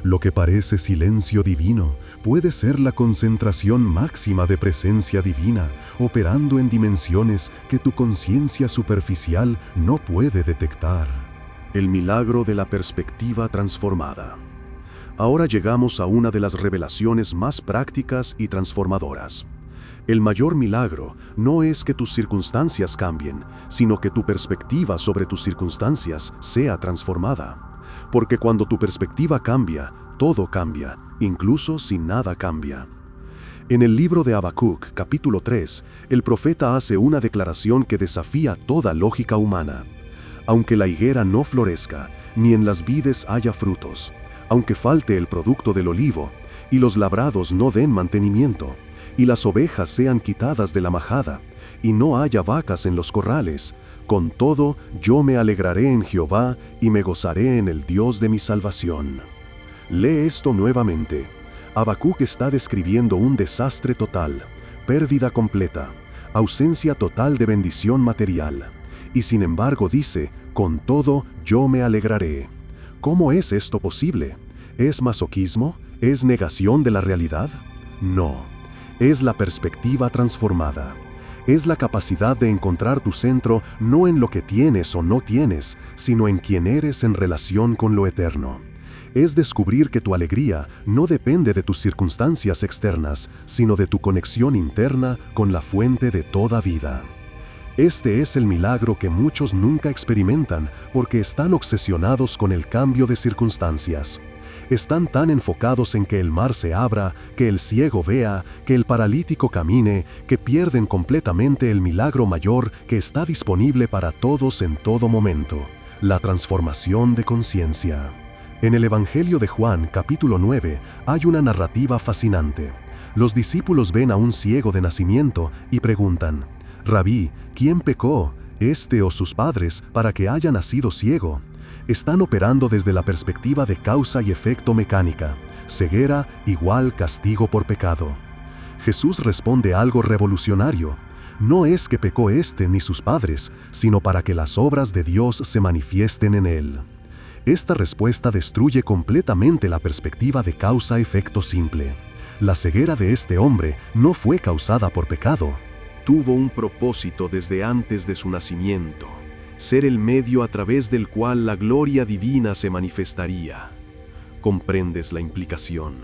Lo que parece silencio divino puede ser la concentración máxima de presencia divina, operando en dimensiones que tu conciencia superficial no puede detectar. El milagro de la perspectiva transformada. Ahora llegamos a una de las revelaciones más prácticas y transformadoras. El mayor milagro no es que tus circunstancias cambien, sino que tu perspectiva sobre tus circunstancias sea transformada. Porque cuando tu perspectiva cambia, todo cambia, incluso si nada cambia. En el libro de Habacuc, capítulo 3, el profeta hace una declaración que desafía toda lógica humana. Aunque la higuera no florezca, ni en las vides haya frutos, aunque falte el producto del olivo, y los labrados no den mantenimiento, y las ovejas sean quitadas de la majada, y no haya vacas en los corrales, con todo yo me alegraré en Jehová y me gozaré en el Dios de mi salvación. Lee esto nuevamente. Habacuc está describiendo un desastre total, pérdida completa, ausencia total de bendición material. Y sin embargo dice, con todo yo me alegraré. ¿Cómo es esto posible? ¿Es masoquismo? ¿Es negación de la realidad? No, es la perspectiva transformada. Es la capacidad de encontrar tu centro no en lo que tienes o no tienes, sino en quién eres en relación con lo eterno. Es descubrir que tu alegría no depende de tus circunstancias externas, sino de tu conexión interna con la fuente de toda vida. Este es el milagro que muchos nunca experimentan porque están obsesionados con el cambio de circunstancias. Están tan enfocados en que el mar se abra, que el ciego vea, que el paralítico camine, que pierden completamente el milagro mayor que está disponible para todos en todo momento, la transformación de conciencia. En el Evangelio de Juan, capítulo 9, hay una narrativa fascinante. Los discípulos ven a un ciego de nacimiento y preguntan, «Rabí, ¿quién pecó, este o sus padres, para que haya nacido ciego?» Están operando desde la perspectiva de causa y efecto mecánica, ceguera igual castigo por pecado. Jesús responde algo revolucionario. No es que pecó este ni sus padres, sino para que las obras de Dios se manifiesten en él. Esta respuesta destruye completamente la perspectiva de causa-efecto simple. La ceguera de este hombre no fue causada por pecado. Tuvo un propósito desde antes de su nacimiento. Ser el medio a través del cual la gloria divina se manifestaría. ¿Comprendes la implicación?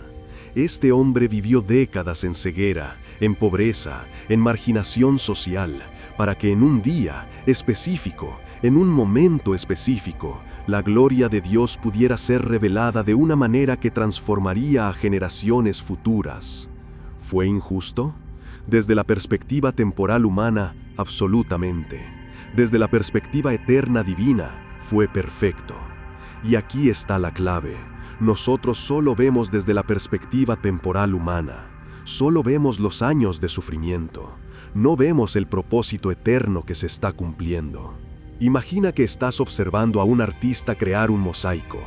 Este hombre vivió décadas en ceguera, en pobreza, en marginación social, para que en un día específico, en un momento específico, la gloria de Dios pudiera ser revelada de una manera que transformaría a generaciones futuras. ¿Fue injusto? Desde la perspectiva temporal humana, absolutamente. Desde la perspectiva eterna divina, fue perfecto. Y aquí está la clave. Nosotros solo vemos desde la perspectiva temporal humana. Solo vemos los años de sufrimiento. No vemos el propósito eterno que se está cumpliendo. Imagina que estás observando a un artista crear un mosaico.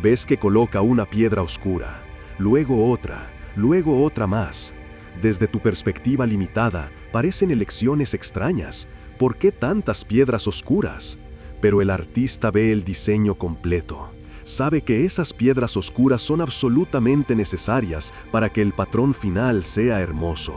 Ves que coloca una piedra oscura, luego otra más. Desde tu perspectiva limitada, parecen elecciones extrañas. ¿Por qué tantas piedras oscuras? Pero el artista ve el diseño completo. Sabe que esas piedras oscuras son absolutamente necesarias para que el patrón final sea hermoso.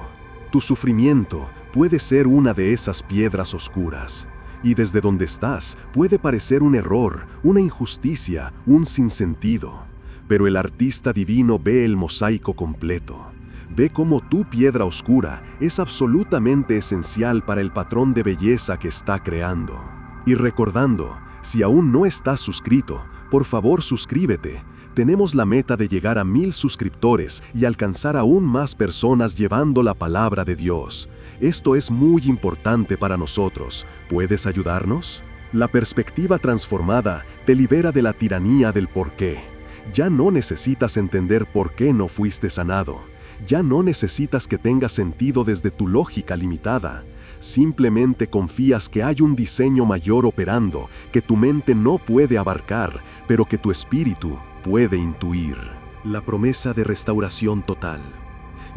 Tu sufrimiento puede ser una de esas piedras oscuras. Y desde donde estás puede parecer un error, una injusticia, un sinsentido. Pero el artista divino ve el mosaico completo. Ve cómo tu piedra oscura es absolutamente esencial para el patrón de belleza que está creando. Y recordando, si aún no estás suscrito, por favor suscríbete. Tenemos la meta de llegar a 1000 suscriptores y alcanzar aún más personas llevando la palabra de Dios. Esto es muy importante para nosotros. ¿Puedes ayudarnos? La perspectiva transformada te libera de la tiranía del por qué. Ya no necesitas entender por qué no fuiste sanado. Ya no necesitas que tenga sentido desde tu lógica limitada. Simplemente confías que hay un diseño mayor operando que tu mente no puede abarcar, pero que tu espíritu puede intuir. La promesa de restauración total.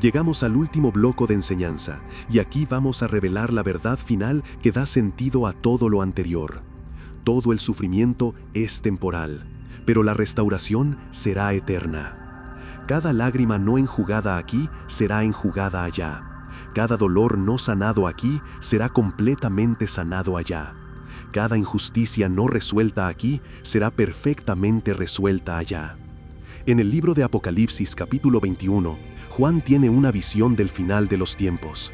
Llegamos al último bloque de enseñanza, y aquí vamos a revelar la verdad final que da sentido a todo lo anterior. Todo el sufrimiento es temporal, pero la restauración será eterna. Cada lágrima no enjugada aquí será enjugada allá. Cada dolor no sanado aquí será completamente sanado allá. Cada injusticia no resuelta aquí será perfectamente resuelta allá. En el libro de Apocalipsis capítulo 21, Juan tiene una visión del final de los tiempos.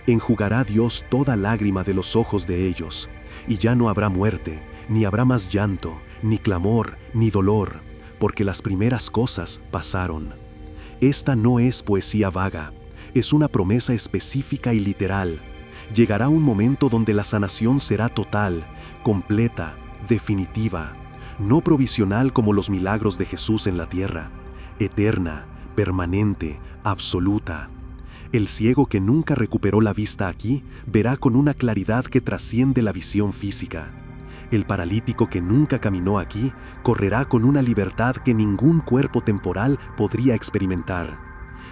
Enjugará Dios toda lágrima de los ojos de ellos, y ya no habrá muerte, ni habrá más llanto, ni clamor, ni dolor, porque las primeras cosas pasaron. Esta no es poesía vaga, es una promesa específica y literal. Llegará un momento donde la sanación será total, completa, definitiva, no provisional como los milagros de Jesús en la tierra, eterna, permanente, absoluta. El ciego que nunca recuperó la vista aquí, verá con una claridad que trasciende la visión física. El paralítico que nunca caminó aquí, correrá con una libertad que ningún cuerpo temporal podría experimentar.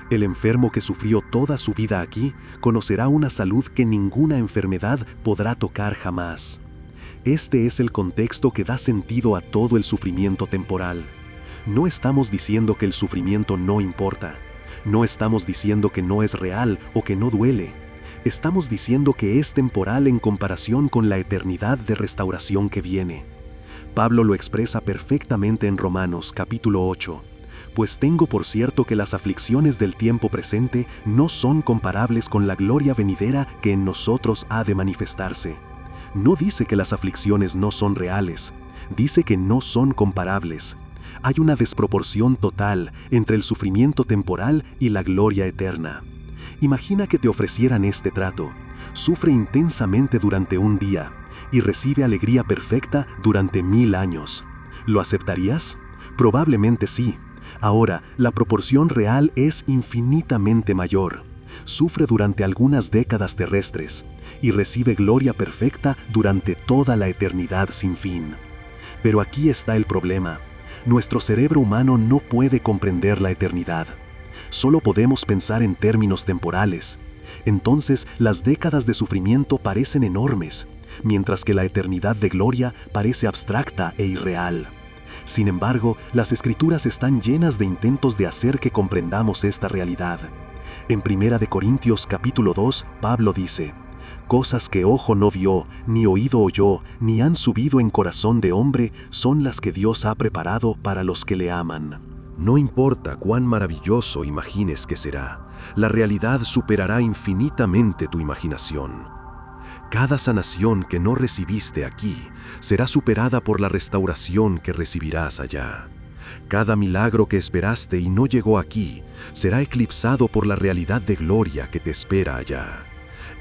El enfermo que sufrió toda su vida aquí, conocerá una salud que ninguna enfermedad podrá tocar jamás. Este es el contexto que da sentido a todo el sufrimiento temporal. No estamos diciendo que el sufrimiento no importa. No estamos diciendo que no es real o que no duele. Estamos diciendo que es temporal en comparación con la eternidad de restauración que viene. Pablo lo expresa perfectamente en Romanos capítulo 8. Pues tengo por cierto que las aflicciones del tiempo presente no son comparables con la gloria venidera que en nosotros ha de manifestarse. No dice que las aflicciones no son reales, dice que no son comparables. Hay una desproporción total entre el sufrimiento temporal y la gloria eterna. Imagina que te ofrecieran este trato. Sufre intensamente durante un día y recibe alegría perfecta durante 1000 años. ¿Lo aceptarías? Probablemente sí. Ahora, la proporción real es infinitamente mayor. Sufre durante algunas décadas terrestres y recibe gloria perfecta durante toda la eternidad sin fin. Pero aquí está el problema. Nuestro cerebro humano no puede comprender la eternidad. Solo podemos pensar en términos temporales. Entonces, las décadas de sufrimiento parecen enormes, mientras que la eternidad de gloria parece abstracta e irreal. Sin embargo, las Escrituras están llenas de intentos de hacer que comprendamos esta realidad. En 1 Corintios capítulo 2, Pablo dice: «Cosas que ojo no vio, ni oído oyó, ni han subido en corazón de hombre, son las que Dios ha preparado para los que le aman». No importa cuán maravilloso imagines que será, la realidad superará infinitamente tu imaginación. Cada sanación que no recibiste aquí será superada por la restauración que recibirás allá. Cada milagro que esperaste y no llegó aquí será eclipsado por la realidad de gloria que te espera allá.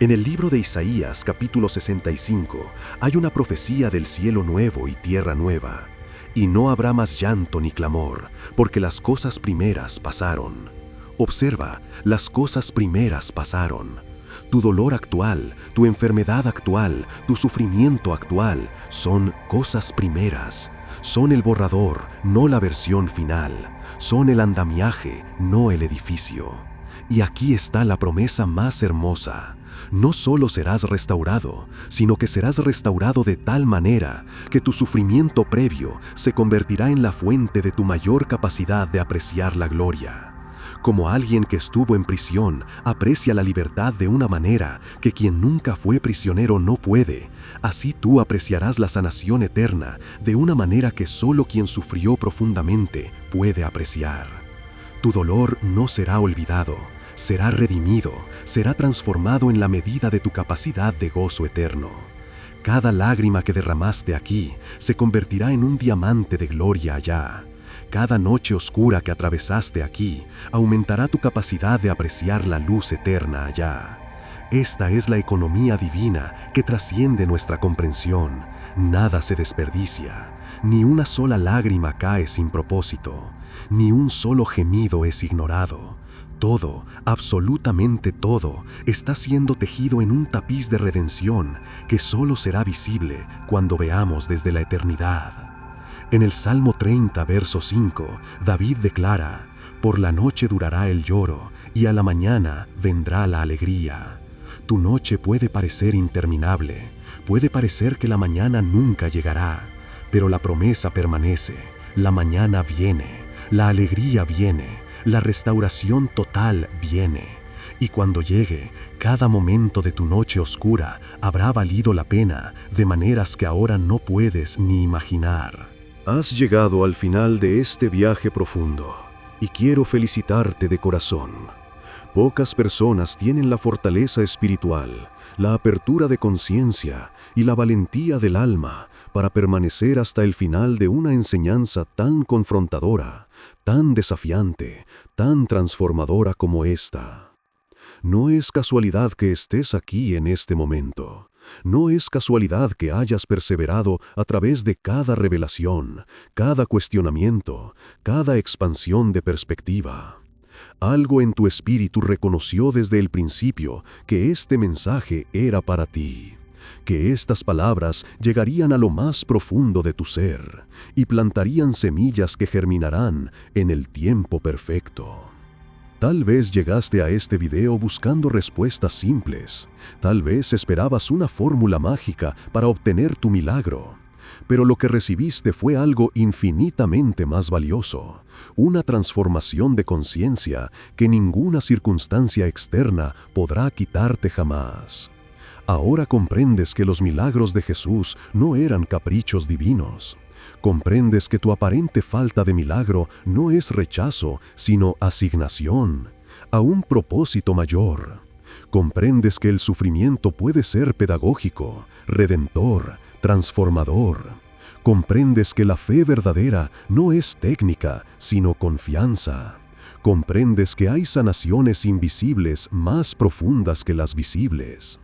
En el libro de Isaías, capítulo 65, hay una profecía del cielo nuevo y tierra nueva. Y no habrá más llanto ni clamor, porque las cosas primeras pasaron. Observa, las cosas primeras pasaron. Tu dolor actual, tu enfermedad actual, tu sufrimiento actual son cosas primeras. Son el borrador, no la versión final. Son el andamiaje, no el edificio. Y aquí está la promesa más hermosa. No solo serás restaurado, sino que serás restaurado de tal manera que tu sufrimiento previo se convertirá en la fuente de tu mayor capacidad de apreciar la gloria. Como alguien que estuvo en prisión aprecia la libertad de una manera que quien nunca fue prisionero no puede, así tú apreciarás la sanación eterna de una manera que solo quien sufrió profundamente puede apreciar. Tu dolor no será olvidado, será redimido, será transformado en la medida de tu capacidad de gozo eterno. Cada lágrima que derramaste aquí se convertirá en un diamante de gloria allá. Cada noche oscura que atravesaste aquí aumentará tu capacidad de apreciar la luz eterna allá. Esta es la economía divina que trasciende nuestra comprensión. Nada se desperdicia, ni una sola lágrima cae sin propósito, ni un solo gemido es ignorado. Todo, absolutamente todo, está siendo tejido en un tapiz de redención que solo será visible cuando veamos desde la eternidad. En el Salmo 30, verso 5, David declara: «Por la noche durará el lloro, y a la mañana vendrá la alegría». Tu noche puede parecer interminable, puede parecer que la mañana nunca llegará, pero la promesa permanece, la mañana viene, la alegría viene, la restauración total viene. Y cuando llegue, cada momento de tu noche oscura habrá valido la pena de maneras que ahora no puedes ni imaginar. Has llegado al final de este viaje profundo y quiero felicitarte de corazón. Pocas personas tienen la fortaleza espiritual, la apertura de conciencia y la valentía del alma para permanecer hasta el final de una enseñanza tan confrontadora, tan desafiante, tan transformadora como esta. No es casualidad que estés aquí en este momento. No es casualidad que hayas perseverado a través de cada revelación, cada cuestionamiento, cada expansión de perspectiva. Algo en tu espíritu reconoció desde el principio que este mensaje era para ti, que estas palabras llegarían a lo más profundo de tu ser y plantarían semillas que germinarán en el tiempo perfecto. Tal vez llegaste a este video buscando respuestas simples. Tal vez esperabas una fórmula mágica para obtener tu milagro. Pero lo que recibiste fue algo infinitamente más valioso. Una transformación de conciencia que ninguna circunstancia externa podrá quitarte jamás. Ahora comprendes que los milagros de Jesús no eran caprichos divinos. Comprendes que tu aparente falta de milagro no es rechazo, sino asignación a un propósito mayor. Comprendes que el sufrimiento puede ser pedagógico, redentor, transformador. Comprendes que la fe verdadera no es técnica, sino confianza. Comprendes que hay sanaciones invisibles más profundas que las visibles.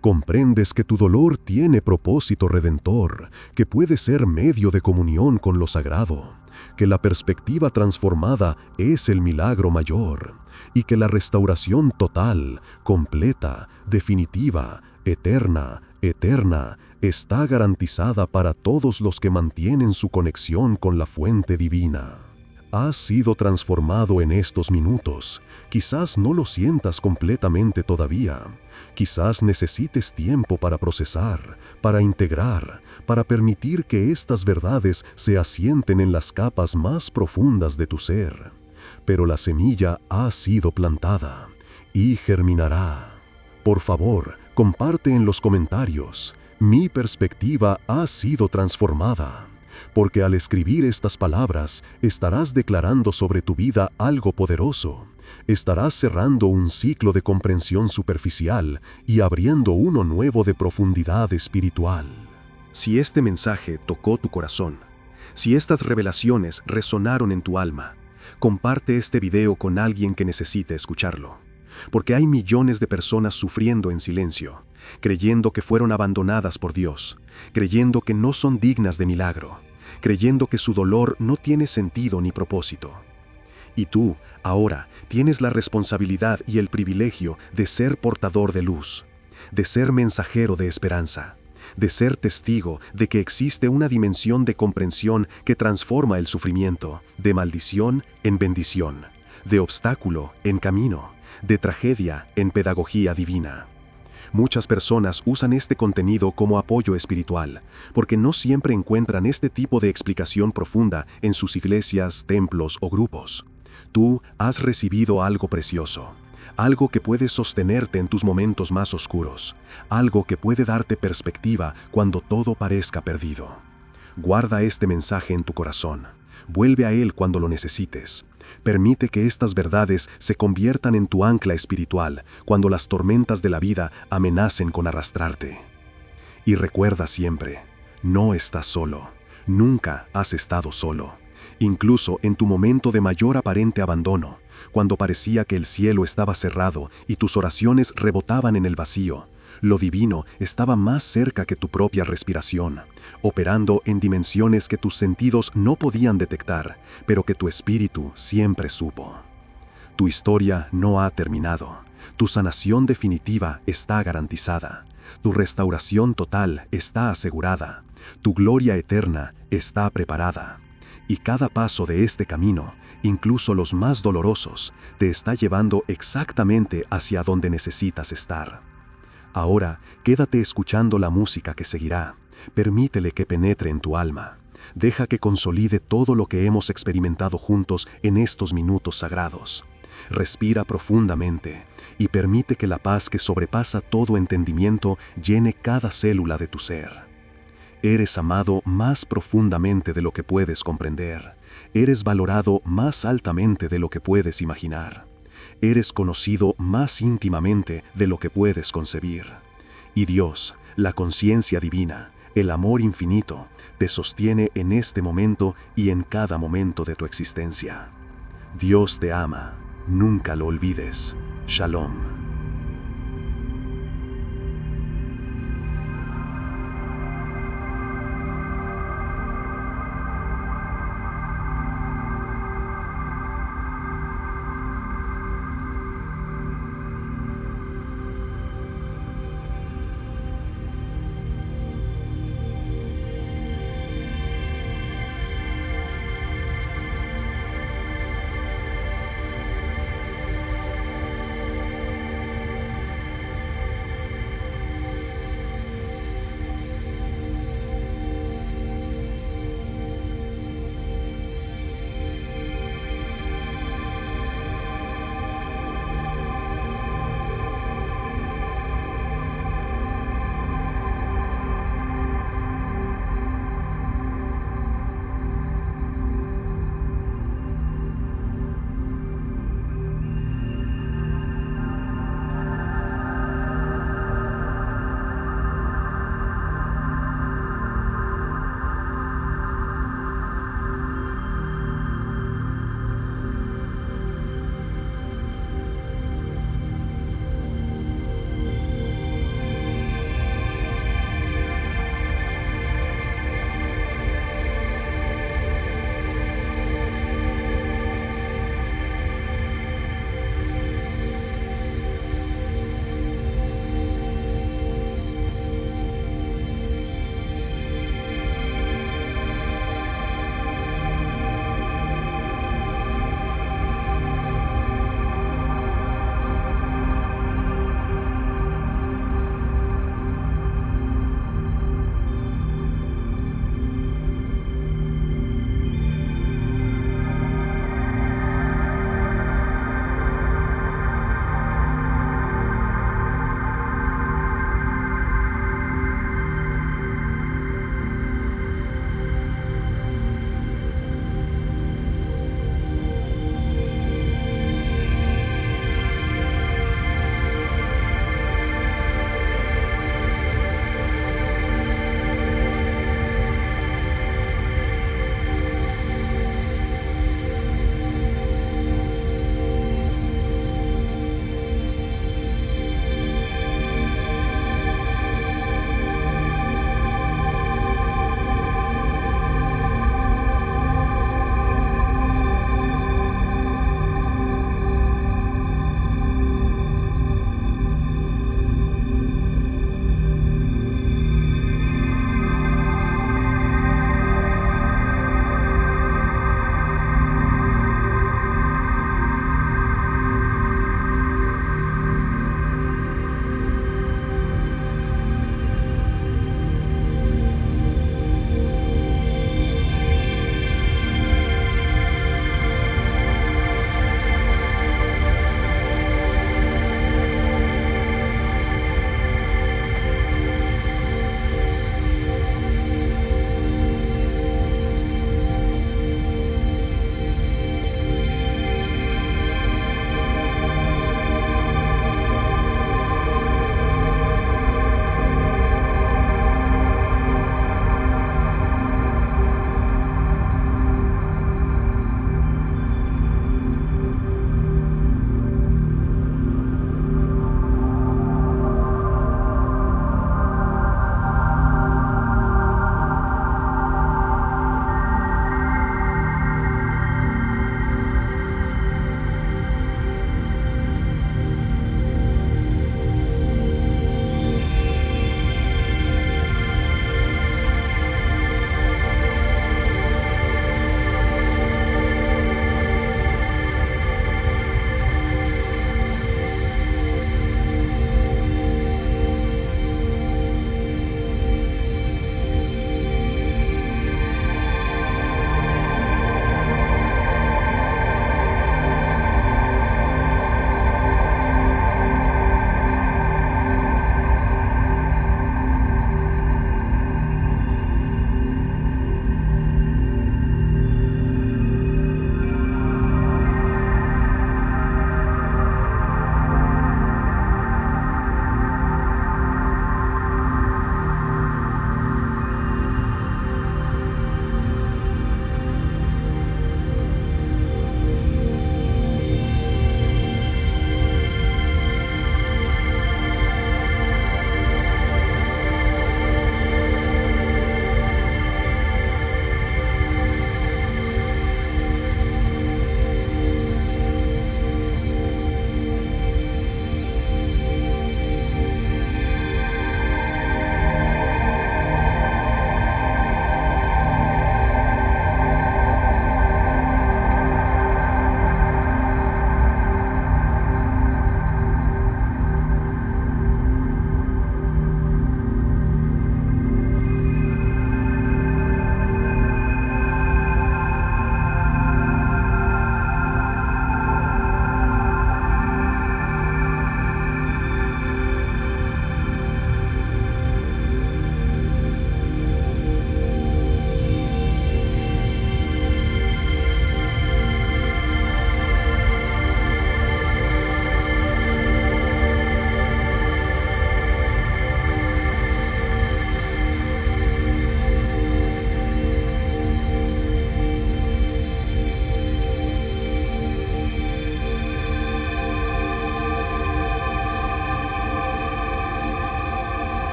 Comprendes que tu dolor tiene propósito redentor, que puede ser medio de comunión con lo sagrado, que la perspectiva transformada es el milagro mayor, y que la restauración total, completa, definitiva, eterna, está garantizada para todos los que mantienen su conexión con la fuente divina. Has sido transformado en estos minutos. Quizás no lo sientas completamente todavía. Quizás necesites tiempo para procesar, para integrar, para permitir que estas verdades se asienten en las capas más profundas de tu ser. Pero la semilla ha sido plantada y germinará. Por favor, comparte en los comentarios. Mi perspectiva ha sido transformada. Porque al escribir estas palabras, estarás declarando sobre tu vida algo poderoso. Estarás cerrando un ciclo de comprensión superficial y abriendo uno nuevo de profundidad espiritual. Si este mensaje tocó tu corazón, si estas revelaciones resonaron en tu alma, comparte este video con alguien que necesite escucharlo. Porque hay millones de personas sufriendo en silencio, creyendo que fueron abandonadas por Dios, creyendo que no son dignas de milagro, creyendo que su dolor no tiene sentido ni propósito. Y tú, ahora, tienes la responsabilidad y el privilegio de ser portador de luz, de ser mensajero de esperanza, de ser testigo de que existe una dimensión de comprensión que transforma el sufrimiento, de maldición en bendición, de obstáculo en camino, de tragedia en pedagogía divina. Muchas personas usan este contenido como apoyo espiritual, porque no siempre encuentran este tipo de explicación profunda en sus iglesias, templos o grupos. Tú has recibido algo precioso, algo que puede sostenerte en tus momentos más oscuros, algo que puede darte perspectiva cuando todo parezca perdido. Guarda este mensaje en tu corazón. Vuelve a él cuando lo necesites. Permite que estas verdades se conviertan en tu ancla espiritual cuando las tormentas de la vida amenacen con arrastrarte. Y recuerda siempre, no estás solo. Nunca has estado solo. Incluso en tu momento de mayor aparente abandono, cuando parecía que el cielo estaba cerrado y tus oraciones rebotaban en el vacío, lo divino estaba más cerca que tu propia respiración, operando en dimensiones que tus sentidos no podían detectar, pero que tu espíritu siempre supo. Tu historia no ha terminado. Tu sanación definitiva está garantizada. Tu restauración total está asegurada. Tu gloria eterna está preparada. Y cada paso de este camino, incluso los más dolorosos, te está llevando exactamente hacia donde necesitas estar. Ahora, quédate escuchando la música que seguirá. Permítele que penetre en tu alma. Deja que consolide todo lo que hemos experimentado juntos en estos minutos sagrados. Respira profundamente y permite que la paz que sobrepasa todo entendimiento llene cada célula de tu ser. Eres amado más profundamente de lo que puedes comprender. Eres valorado más altamente de lo que puedes imaginar. Eres conocido más íntimamente de lo que puedes concebir. Y Dios, la conciencia divina, el amor infinito, te sostiene en este momento y en cada momento de tu existencia. Dios te ama. Nunca lo olvides. Shalom.